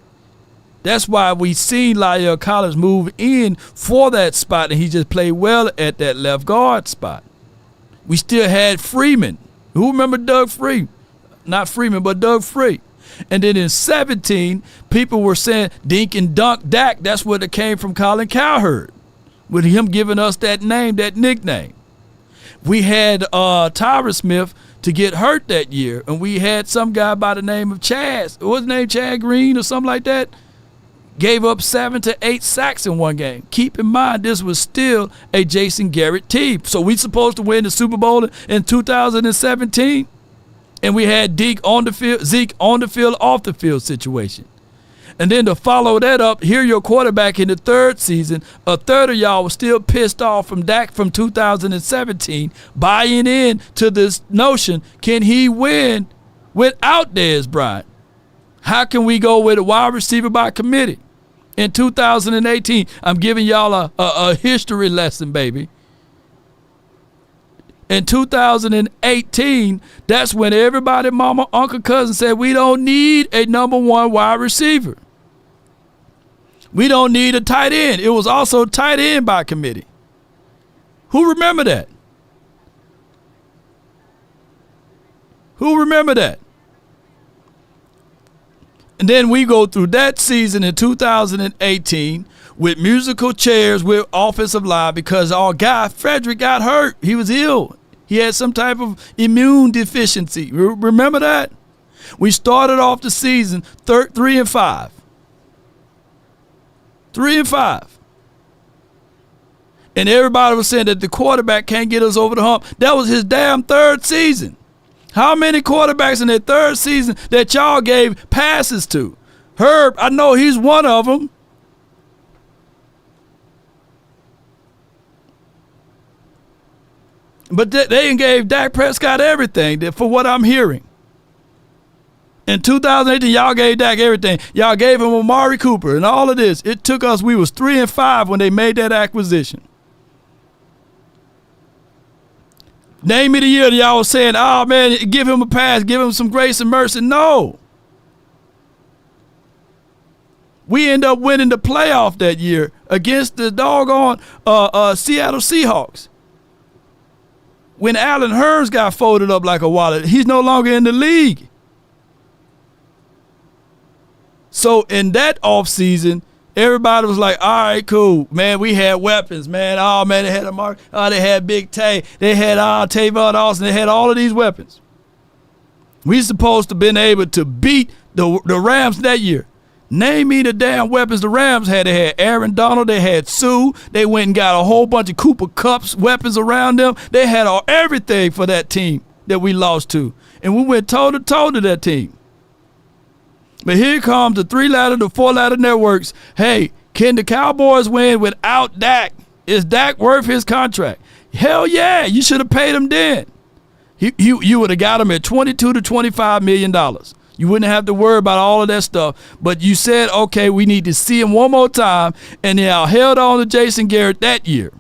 That's why we seen La'el Collins move in for that spot, and he just played well at that left guard spot. We still had Freeman. Who remember Doug Free? Not Freeman, but Doug Free. And then in 17, people were saying dink and dunk Dak. That's where it came from Colin Cowherd, with him giving us that name, that nickname. We had Tyra Smith to get hurt that year, and we had some guy by the name of Chaz. What was his name, Chad Green or something like that? Gave up 7 to 8 sacks in one game. Keep in mind, this was still a Jason Garrett team. So we supposed to win the Super Bowl in 2017, and we had Zeke on the field, off the field situation. And then to follow that up, here your quarterback in the 3rd season, a third of y'all was still pissed off from Dak from 2017, buying in to this notion, can he win without Dez Bryant? How can we go with a wide receiver by committee? In 2018, I'm giving y'all a history lesson, baby. In 2018, that's when everybody, mama, uncle, cousin said we don't need a number 1 wide receiver. We don't need a tight end. It was also tight end by committee. Who remember that? Who remember that? And then we go through that season in 2018 with musical chairs with offensive line because our guy Frederick got hurt. He was ill. He had some type of immune deficiency. Remember that? We started off the season 3-5. 3-5. And everybody was saying that the quarterback can't get us over the hump. That was his damn third season. How many quarterbacks in their third season that y'all gave passes to? Herb, I know he's one of them. But they gave Dak Prescott everything for what I'm hearing. In 2018, y'all gave Dak everything. Y'all gave him Amari Cooper and all of this. It took us, we was 3-5 when they made that acquisition. Name me the year that y'all was saying, oh, man, give him a pass, give him some grace and mercy. No. We end up winning the playoff that year against the doggone Seattle Seahawks. When Allen Hurns got folded up like a wallet, he's no longer in the league. So in that offseason, everybody was like, all right, cool. Man, we had weapons, man. Oh, man, they had a mark. Oh, they had Big Tay. They had Tavon Austin. They had all of these weapons. We supposed to have been able to beat the Rams that year. Name me the damn weapons the Rams had. They had Aaron Donald. They had Sue. They went and got a whole bunch of Cooper Kupp's weapons around them. They had everything for that team that we lost to. And we went toe-to-toe to that team. But here comes the 3-ladder, the 4-ladder networks. Hey, can the Cowboys win without Dak? Is Dak worth his contract? Hell yeah, you should have paid him then. You would have got him at $22 to $25 million. You wouldn't have to worry about all of that stuff. But you said, okay, we need to see him one more time, and then I held on to Jason Garrett that year.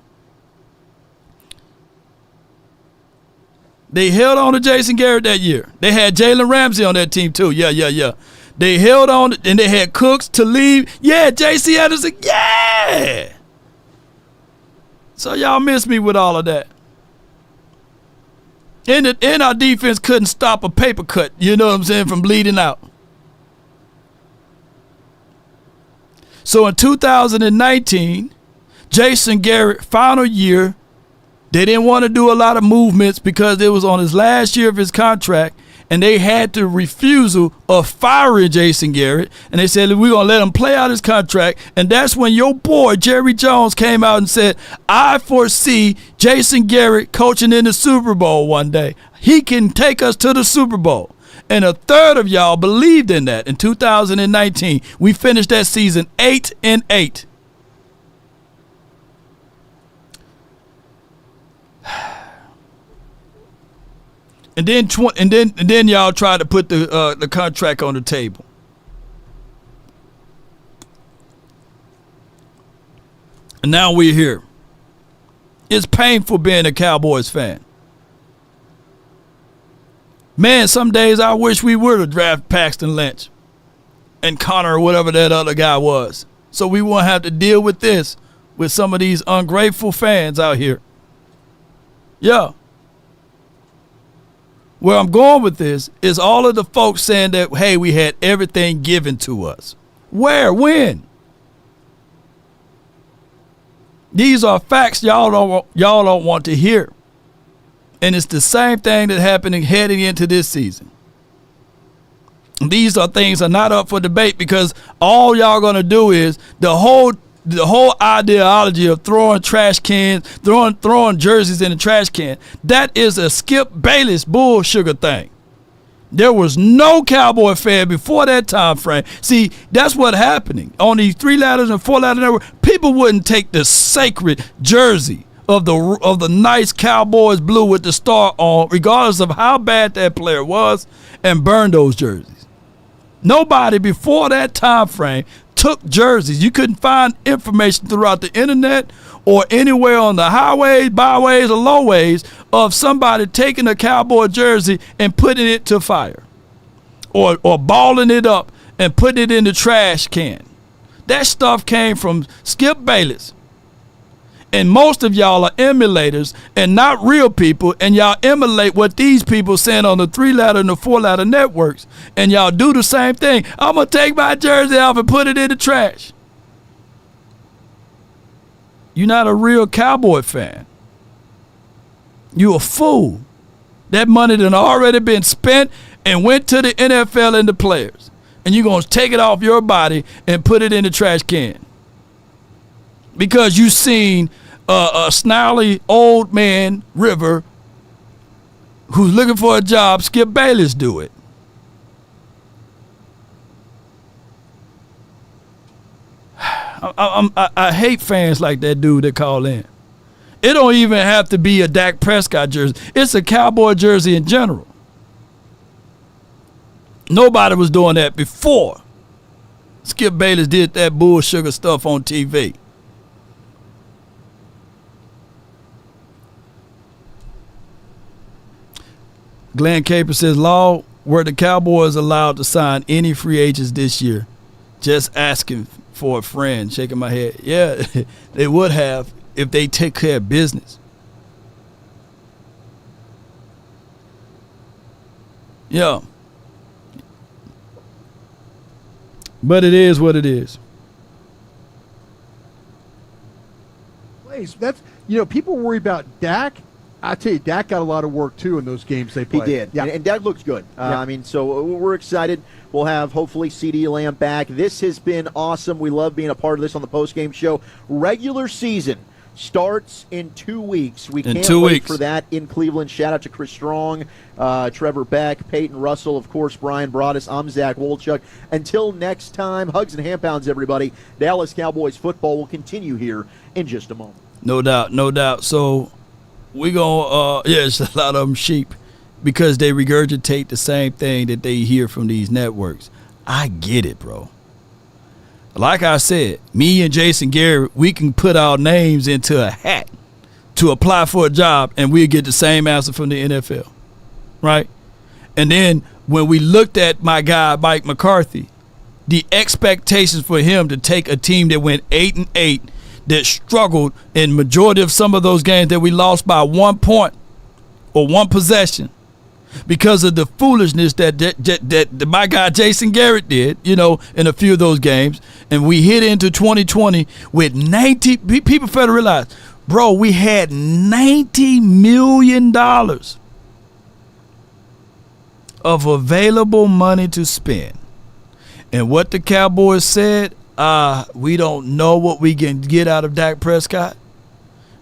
They held on to Jason Garrett that year. They had Jalen Ramsey on that team too. Yeah. They held on, and they had Cooks to leave. Yeah, J.C. Anderson, yeah. So y'all missed me with all of that. And our defense couldn't stop a paper cut, you know what I'm saying, from bleeding out. So in 2019, Jason Garrett, final year, they didn't want to do a lot of movements because it was on his last year of his contract, and they had the refusal of firing Jason Garrett, and they said, we're going to let him play out his contract. And that's when your boy, Jerry Jones, came out and said, I foresee Jason Garrett coaching in the Super Bowl one day. He can take us to the Super Bowl. And a third of y'all believed in that in 2019. We finished that season 8-8. And then y'all tried to put the contract on the table. And now we're here. It's painful being a Cowboys fan. Man, some days I wish we would have drafted Paxton Lynch and Connor or whatever that other guy was, so we won't have to deal with this with some of these ungrateful fans out here. Yeah. Where I'm going with this is all of the folks saying that, hey, we had everything given to us. Where? When? These are facts y'all don't want to hear. And it's the same thing that's happening heading into this season. These are things are not up for debate because all y'all gonna do is the whole ideology of throwing trash cans, throwing jerseys in the trash can. That is a Skip Bayless bull sugar thing. There was no Cowboy fan before that time frame. See, that's what's happening on these 3-ladders and 4-ladder network. People wouldn't take the sacred jersey of the nice Cowboys blue with the star on, regardless of how bad that player was, and burn those jerseys. Nobody before that time frame took jerseys. You couldn't find information throughout the internet or anywhere on the highways, byways, or lowways of somebody taking a Cowboy jersey and putting it to fire or balling it up and putting it in the trash can. That stuff came from Skip Bayless. And most of y'all are emulators and not real people, and y'all emulate what these people saying on the 3-letter and the 4-letter networks, and y'all do the same thing. I'm going to take my jersey off and put it in the trash. You're not a real Cowboy fan. You a fool. That money done already been spent and went to the NFL and the players, and you're going to take it off your body and put it in the trash can. Because you seen a snarly old man, River, who's looking for a job, Skip Bayless, do it. I hate fans like that dude that call in. It don't even have to be a Dak Prescott jersey. It's a Cowboy jersey in general. Nobody was doing that before Skip Bayless did that bull sugar stuff on TV. Glenn Caper says, Law, were the Cowboys allowed to sign any free agents this year? Just asking for a friend, shaking my head. Yeah, they would have if they take care of business. Yeah. But it is what it is. That's, people worry about Dak. I tell you, Dak got a lot of work, too, in those games they played. He did. Yeah. And Dak looks good. So we're excited. We'll have, hopefully, CeeDee Lamb back. This has been awesome. We love being a part of this on the postgame show. Regular season starts in 2 weeks. We can't wait for that in Cleveland. Shout out to Chris Strong, Trevor Beck, Peyton Russell, of course, Brian Broaddus. I'm Zach Wolchuk. Until next time, hugs and hand pounds, everybody. Dallas Cowboys football will continue here in just a moment. No doubt, no doubt. So we gonna it's a lot of them sheep because they regurgitate the same thing that they hear from these networks. I get it, bro. Like I said, me and Jason Garrett, we can put our names into a hat to apply for a job, and we'll get the same answer from the NFL, right? And then when we looked at my guy Mike McCarthy, the expectations for him to take a team that went 8-8, that struggled in majority of some of those games that we lost by 1 point or one possession because of the foolishness that my guy Jason Garrett did, in a few of those games. And we hit into 2020 with 90 – people fail to realize, bro, we had $90 million of available money to spend. And what the Cowboys said, we don't know what we can get out of Dak Prescott.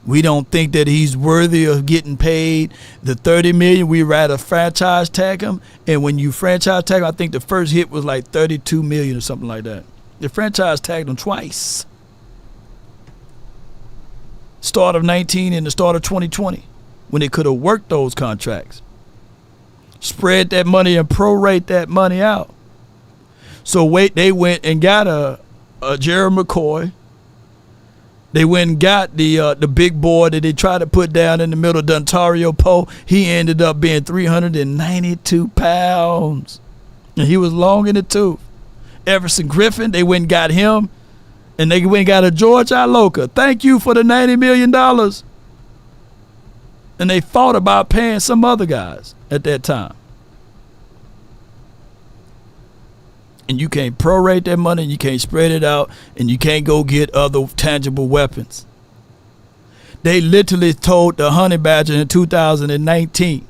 We don't think that he's worthy of getting paid the $30 million. We rather franchise tag him. And when you franchise tag him, I think the first hit was like $32 million or something like that. The franchise tagged him twice. Start of 19 and the start of 2020, when they could have worked those contracts. Spread that money and prorate that money out. So they went and got a Jerry McCoy. They went and got the big boy that they tried to put down in the middle, Dontario Poe. He ended up being 392 pounds. And he was long in the tooth. Everson Griffin, they went and got him. And they went and got a George Iloka. Thank you for the $90 million. And they thought about paying some other guys at that time. And you can't prorate that money, and you can't spread it out, and you can't go get other tangible weapons. They literally told the Honey Badger in 2019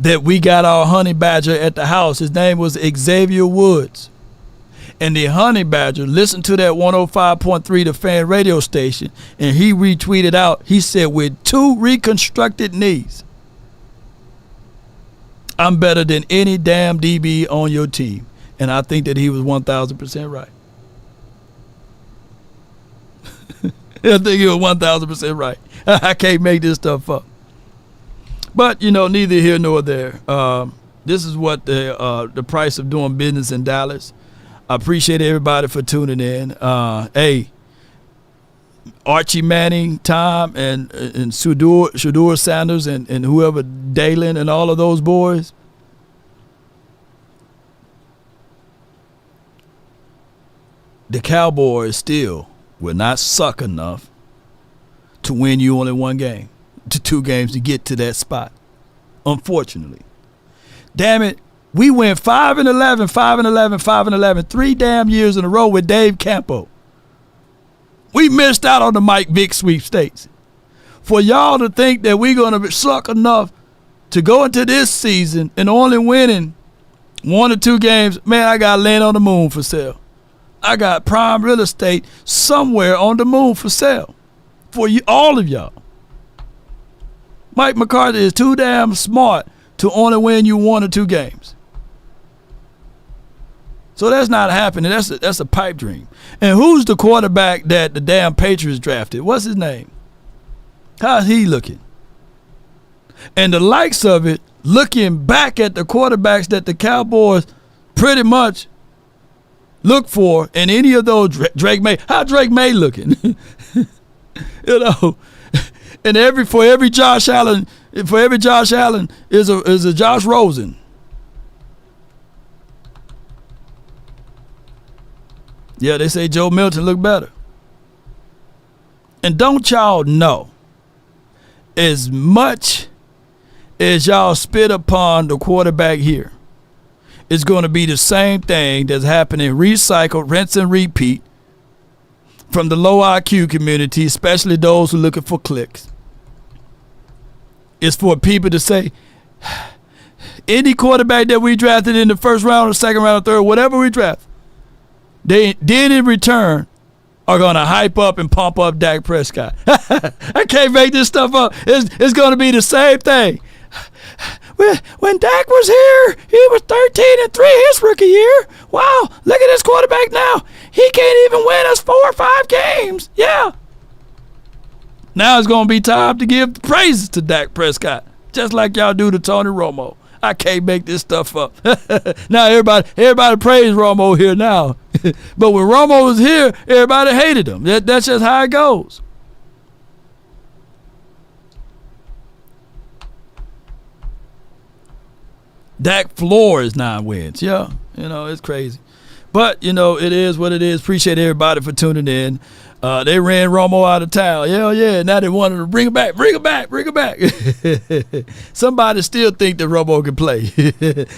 that we got our Honey Badger at the house. His name was Xavier Woods. And the Honey Badger listened to that 105.3, the fan radio station, and he retweeted out, he said, with 2 reconstructed knees, I'm better than any damn DB on your team. And I think that he was 1,000% right. I think he was 1,000% right. I can't make this stuff up. But, neither here nor there. This is what the price of doing business in Dallas. I appreciate everybody for tuning in. Hey, Archie Manning, Tom, and Shador Sanders, and whoever, Dalen, and all of those boys. the Cowboys still will not suck enough to win you only one game, to 2 games to get to that spot. Unfortunately. Damn it, we went 5-11, 5-11, 5-11, 3 damn years in a row with Dave Campo. We missed out on the Mike Vick sweepstakes. For y'all to think that we're going to suck enough to go into this season and only winning 1 or 2 games, man, I got land on the moon for sale. I got prime real estate somewhere on the moon for sale for you, all of y'all. Mike McCarthy is too damn smart to only win you 1 or 2 games. So that's not happening. That's a pipe dream. And who's the quarterback that the damn Patriots drafted? What's his name? How's he looking? And the likes of it, looking back at the quarterbacks that the Cowboys pretty much look for in any of those, Drake May. How Drake May looking? You know, and for every Josh Allen is a Josh Rosen. Yeah, they say Joe Milton look better. And don't y'all know, as much as y'all spit upon the quarterback here, it's going to be the same thing that's happening, recycle, rinse and repeat from the low IQ community, especially those who are looking for clicks. It's for people to say, any quarterback that we drafted in the first round or second round or third, whatever we draft, they then in return are going to hype up and pump up Dak Prescott. I can't make this stuff up. It's going to be the same thing. When Dak was here, he was 13-3 his rookie year. Wow, look at this quarterback now. He can't even win us 4 or 5 games. Yeah. Now it's going to be time to give praises to Dak Prescott, just like y'all do to Tony Romo. I can't make this stuff up. Now everybody praise Romo here now. But when Romo was here, everybody hated him. That's just how it goes. Dak floor is 9 wins. Yeah, it's crazy. But, it is what it is. Appreciate everybody for tuning in. They ran Romo out of town. Yeah. Now they wanted to bring him back. Somebody still think that Romo can play.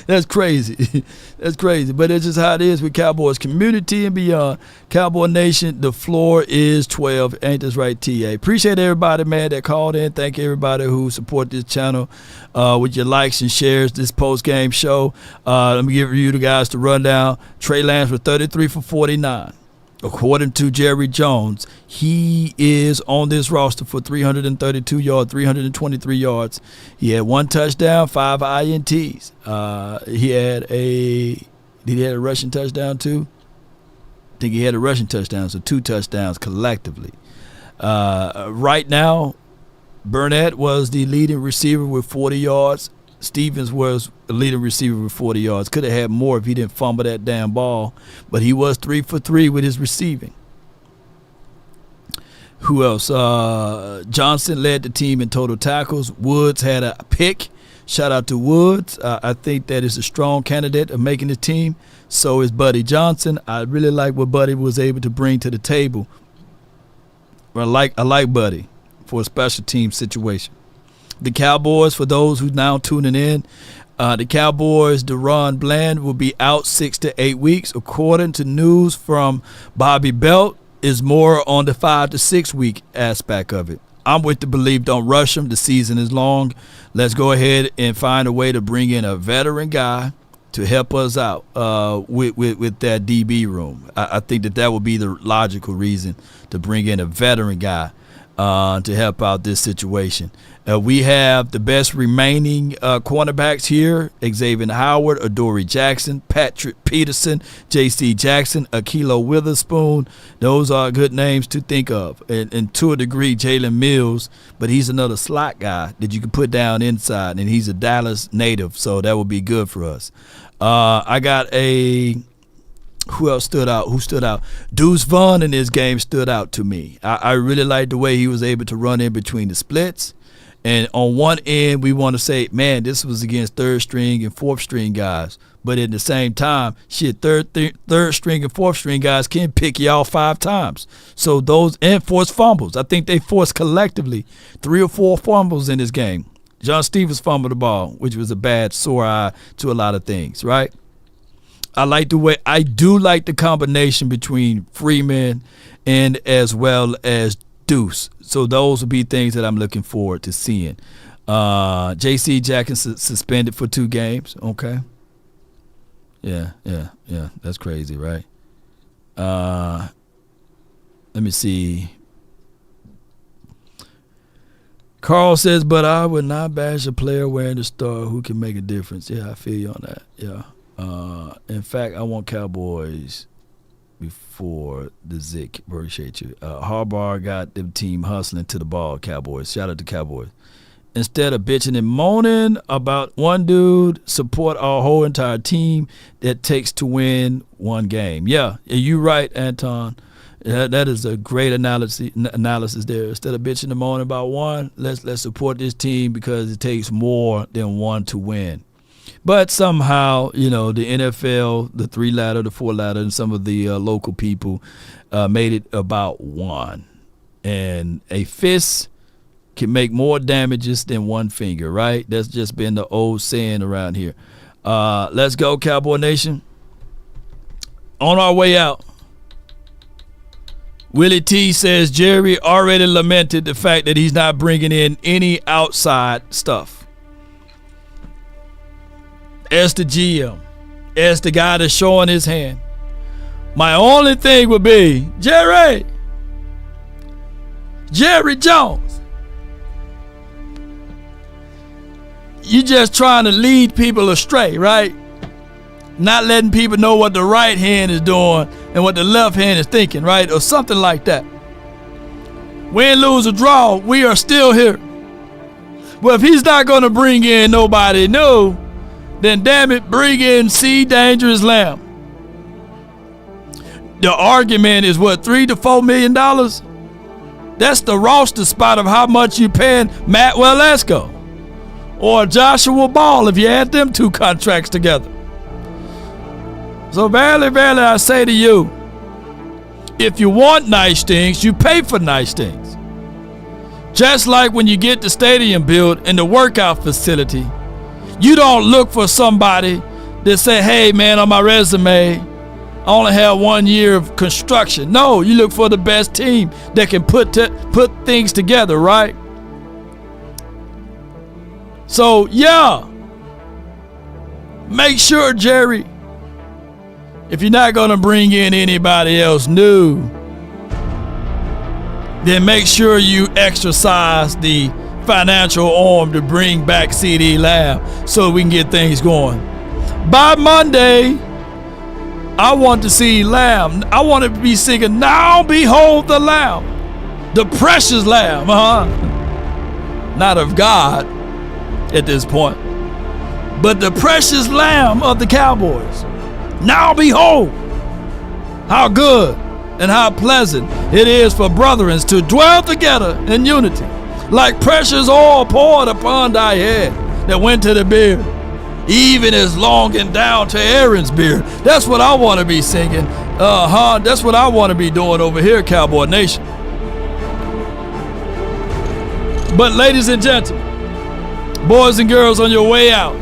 That's crazy. That's crazy. But it's just how it is with Cowboys community and beyond. Cowboy Nation, the floor is 12. Ain't this right, TA? Appreciate everybody, man, that called in. Thank everybody who support this channel with your likes and shares this post-game show. Let me give you the guys to rundown. Trey Lance with 33 for 49. According to Jerry Jones, he is on this roster for 332 yards, 323 yards. He had 1 touchdown, 5 INTs. Did he have a rushing touchdown too? I think he had a rushing touchdown, so 2 touchdowns collectively. Right now, Burnett was the leading receiver with 40 yards. Stevens was the leading receiver with 40 yards. Could have had more if he didn't fumble that damn ball. But he was 3 for 3 with his receiving. Who else? Johnson led the team in total tackles. Woods had a pick. Shout out to Woods. I think that is a strong candidate of making the team. So is Buddy Johnson. I really like what Buddy was able to bring to the table. I like Buddy for a special team situation. The Cowboys, for those who now tuning in, the Cowboys, DaRon Bland will be out 6 to 8 weeks. According to news from Bobby Belt, is more on the 5 to 6 week aspect of it. I'm with the belief, don't rush him. The season is long. Let's go ahead and find a way to bring in a veteran guy to help us out with that DB room. I think that would be the logical reason to bring in a veteran guy to help out this situation. We have the best remaining cornerbacks here: Xavier Howard, Adoree Jackson, Patrick Peterson, J.C. Jackson, Akilo Witherspoon. Those are good names to think of. And to a degree, Jalen Mills, but he's another slot guy that you can put down inside, and he's a Dallas native, so that would be good for us. I got who else stood out? Who stood out? Deuce Vaughn in this game stood out to me. I really liked the way he was able to run in between the splits. And on one end, we want to say, man, this was against 3rd string and 4th string guys. But at the same time, third string and fourth string guys can pick you off 5 times. So those and force fumbles. I think they forced collectively 3 or 4 fumbles in this game. John Stevens fumbled the ball, which was a bad sore eye to a lot of things, right? I do like the combination between Freeman and as well as Deuce. So those would be things that I'm looking forward to seeing. J.C. Jackson suspended for 2 games. Okay. Yeah. That's crazy, right? Let me see. Carl says, but I would not bash a player wearing the star who can make a difference. Yeah, I feel you on that. Yeah. In fact, I want Cowboys before the Zik. Appreciate you. Harbaugh got the team hustling to the ball, Cowboys. Shout out to Cowboys. Instead of bitching and moaning about one dude, support our whole entire team that takes to win one game. Yeah, you're right, Anton. That is a great analysis there. Instead of bitching and moaning about one, let's support this team because it takes more than one to win. But somehow, the NFL, the 3-ladder, the 4-ladder, and some of the local people made it about one. And a fist can make more damages than one finger, right? That's just been the old saying around here. Let's go, Cowboy Nation. On our way out, Willie T says Jerry already lamented the fact that he's not bringing in any outside stuff. As the GM, as the guy that's showing his hand, my only thing would be, Jerry Jones, you just trying to lead people astray, right? Not letting people know what the right hand is doing and what the left hand is thinking, right? Or something like that. Win, lose, or draw, we are still here. Well, if he's not going to bring in nobody new, then damn it, bring in C. Dangerous Lamb. The argument is what, $3 to $4 million? That's the roster spot of how much you paying Matt Waletzko or Joshua Ball if you add them 2 contracts together. So verily, verily, I say to you, if you want nice things, you pay for nice things. Just like when you get the stadium built and the workout facility, you don't look for somebody that say, hey, man, on my resume, I only have 1 year of construction. No, you look for the best team that can put things together, right? So, yeah, make sure, Jerry, if you're not going to bring in anybody else new, then make sure you exercise the financial arm to bring back CD Lamb so we can get things going. By Monday, I want to see Lamb. I want to be singing, now behold the Lamb, the precious Lamb, not of God at this point, but the precious Lamb of the Cowboys. Now behold how good and how pleasant it is for brethren to dwell together in unity, like precious oil poured upon thy head that went to the beard, even as long and down to Aaron's beard. That's what I want to be singing. That's what I want to be doing over here, Cowboy Nation. But ladies and gentlemen, boys and girls on your way out,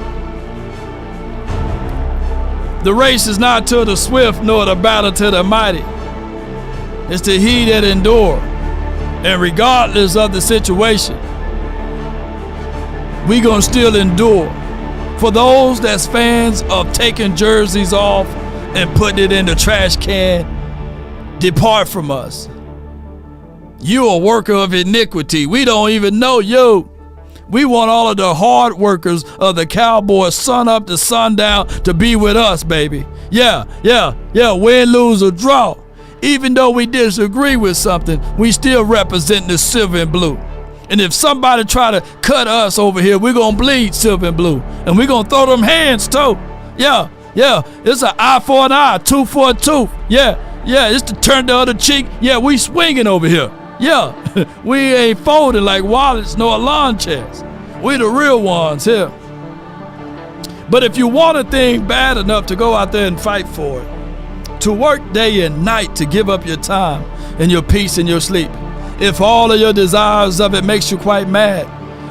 the race is not to the swift, nor the battle to the mighty. It's to he that endure. And regardless of the situation, we gonna still endure. For those that's fans of taking jerseys off and putting it in the trash can, depart from us. You a worker of iniquity. We don't even know you. We want all of the hard workers of the Cowboys, sun up to sundown, to be with us, baby. Yeah, win, lose, or draw. Even though we disagree with something, we still represent the silver and blue. And if somebody try to cut us over here, we're going to bleed silver and blue. And we're going to throw them hands, too. Yeah, it's an eye for an eye, tooth for a tooth. Yeah, it's to turn the other cheek. Yeah, we swinging over here. Yeah, we ain't folding like wallets nor lawn chairs. We the real ones here. But if you want a thing bad enough to go out there and fight for it, to work day and night to give up your time and your peace and your sleep, if all of your desires of it makes you quite mad,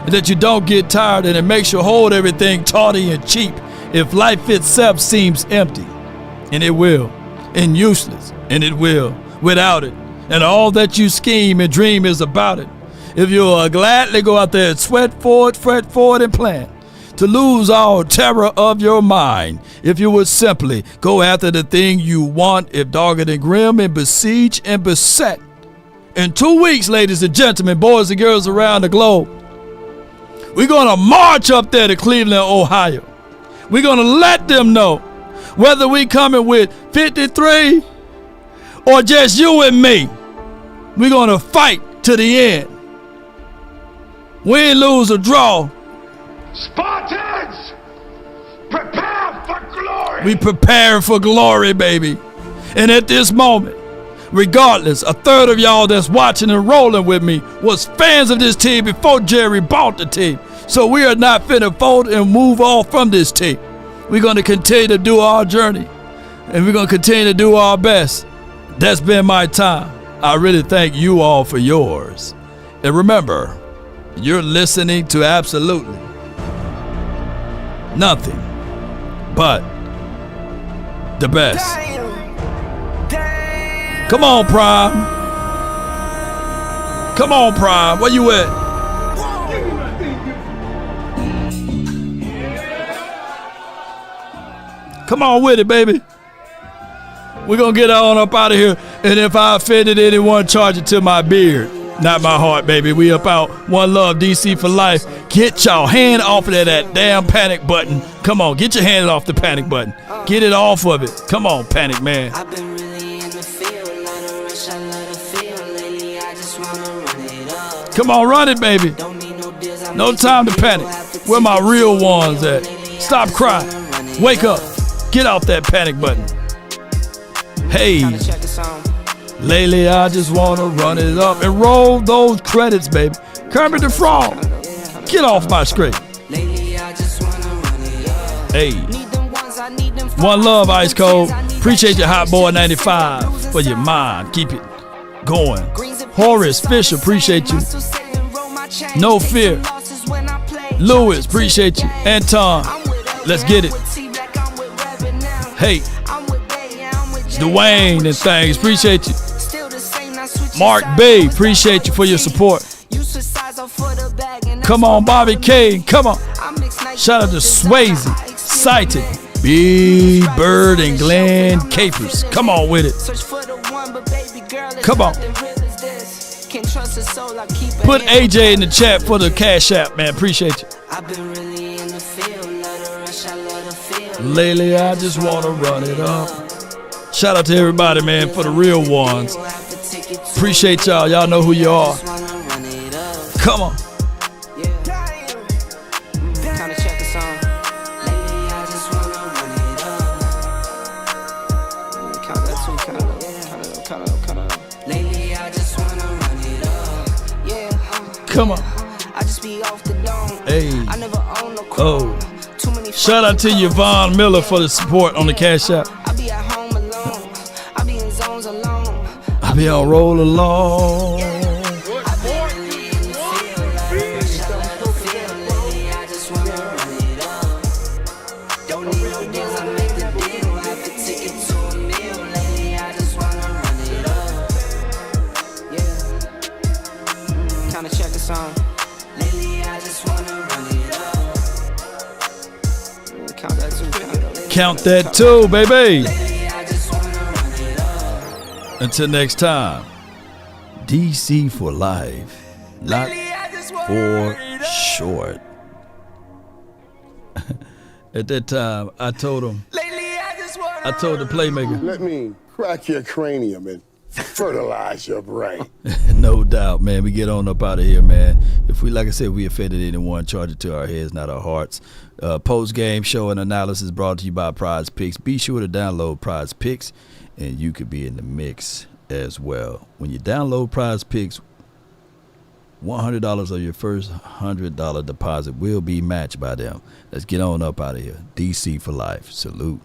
and that you don't get tired and it makes you hold everything tawdry and cheap, if life itself seems empty, and it will, and useless, and it will, without it, and all that you scheme and dream is about it, if you'll gladly go out there and sweat forward, fret forward, and plan to lose all terror of your mind, if you would simply go after the thing you want, if dogged and grim and besieged and beset. In 2 weeks, ladies and gentlemen, boys and girls around the globe, we're going to march up there to Cleveland, Ohio. We're going to let them know whether we coming with 53 or just you and me. We're going to fight to the end. Win, lose, or draw. Spartans, prepare for glory. We prepare for glory, baby. And at this moment, regardless, a third of y'all that's watching and rolling with me was fans of this team before Jerry bought the team. So we are not finna fold and move off from this team. We're going to continue to do our journey, and we're going to continue to do our best. That's been my time. I really thank you all for yours. And remember, you're listening to absolutely nothing but the best. Come on, Prime. Come on, Prime. Where you at? Come on with it, baby. We're going to get on up out of here. And if I offended anyone, charge it to my beard, not my heart, baby. We up out. One love, DC for life. Get y'all hand off of that damn panic button. Come on, get your hand off the panic button. Get it off of it. Come on, panic man. Come on, run it, baby. No time to panic. Where my real ones at? Stop crying. Wake up. Get off that panic button. Hey. Lately, I just want to run it up and roll those credits, baby. Kermit the Frog. Get off my screen. Hey. One love, Ice Cold. Appreciate your Hot Boy 95 for your mind. Keep it going. Horace Fisher, appreciate you. No Fear. Lewis, appreciate you. Anton, let's get it. Hey. Dwayne and things, appreciate you. Mark B, appreciate you for your support. Come on, Bobby K, come on. Shout out to Swayze, Sighted, B Bird, and Glenn Capers. Come on with it. Come on. Put AJ in the chat for the Cash App, man. Appreciate you. Lately, I just want to run it up. Shout out to everybody, man, for the real ones. Appreciate y'all. Y'all know who you are. Come on. Come on. Hey. Oh. Shout out to Yvonne Miller for the support on the Cash App. I be on roll along. Count that too, baby. Until next time, DC for life, not for short. At that time, I told the playmaker, let me crack your cranium and fertilize your brain. No doubt, man. We get on up out of here, man. If we, like I said, we offended anyone, charge it to our heads, not our hearts. Post-game show and analysis brought to you by Prize Picks. Be sure to download Prize Picks, and you could be in the mix as well. When you download Prize Picks, $100 of your first $100 deposit will be matched by them. Let's get on up out of here. DC for life. Salute.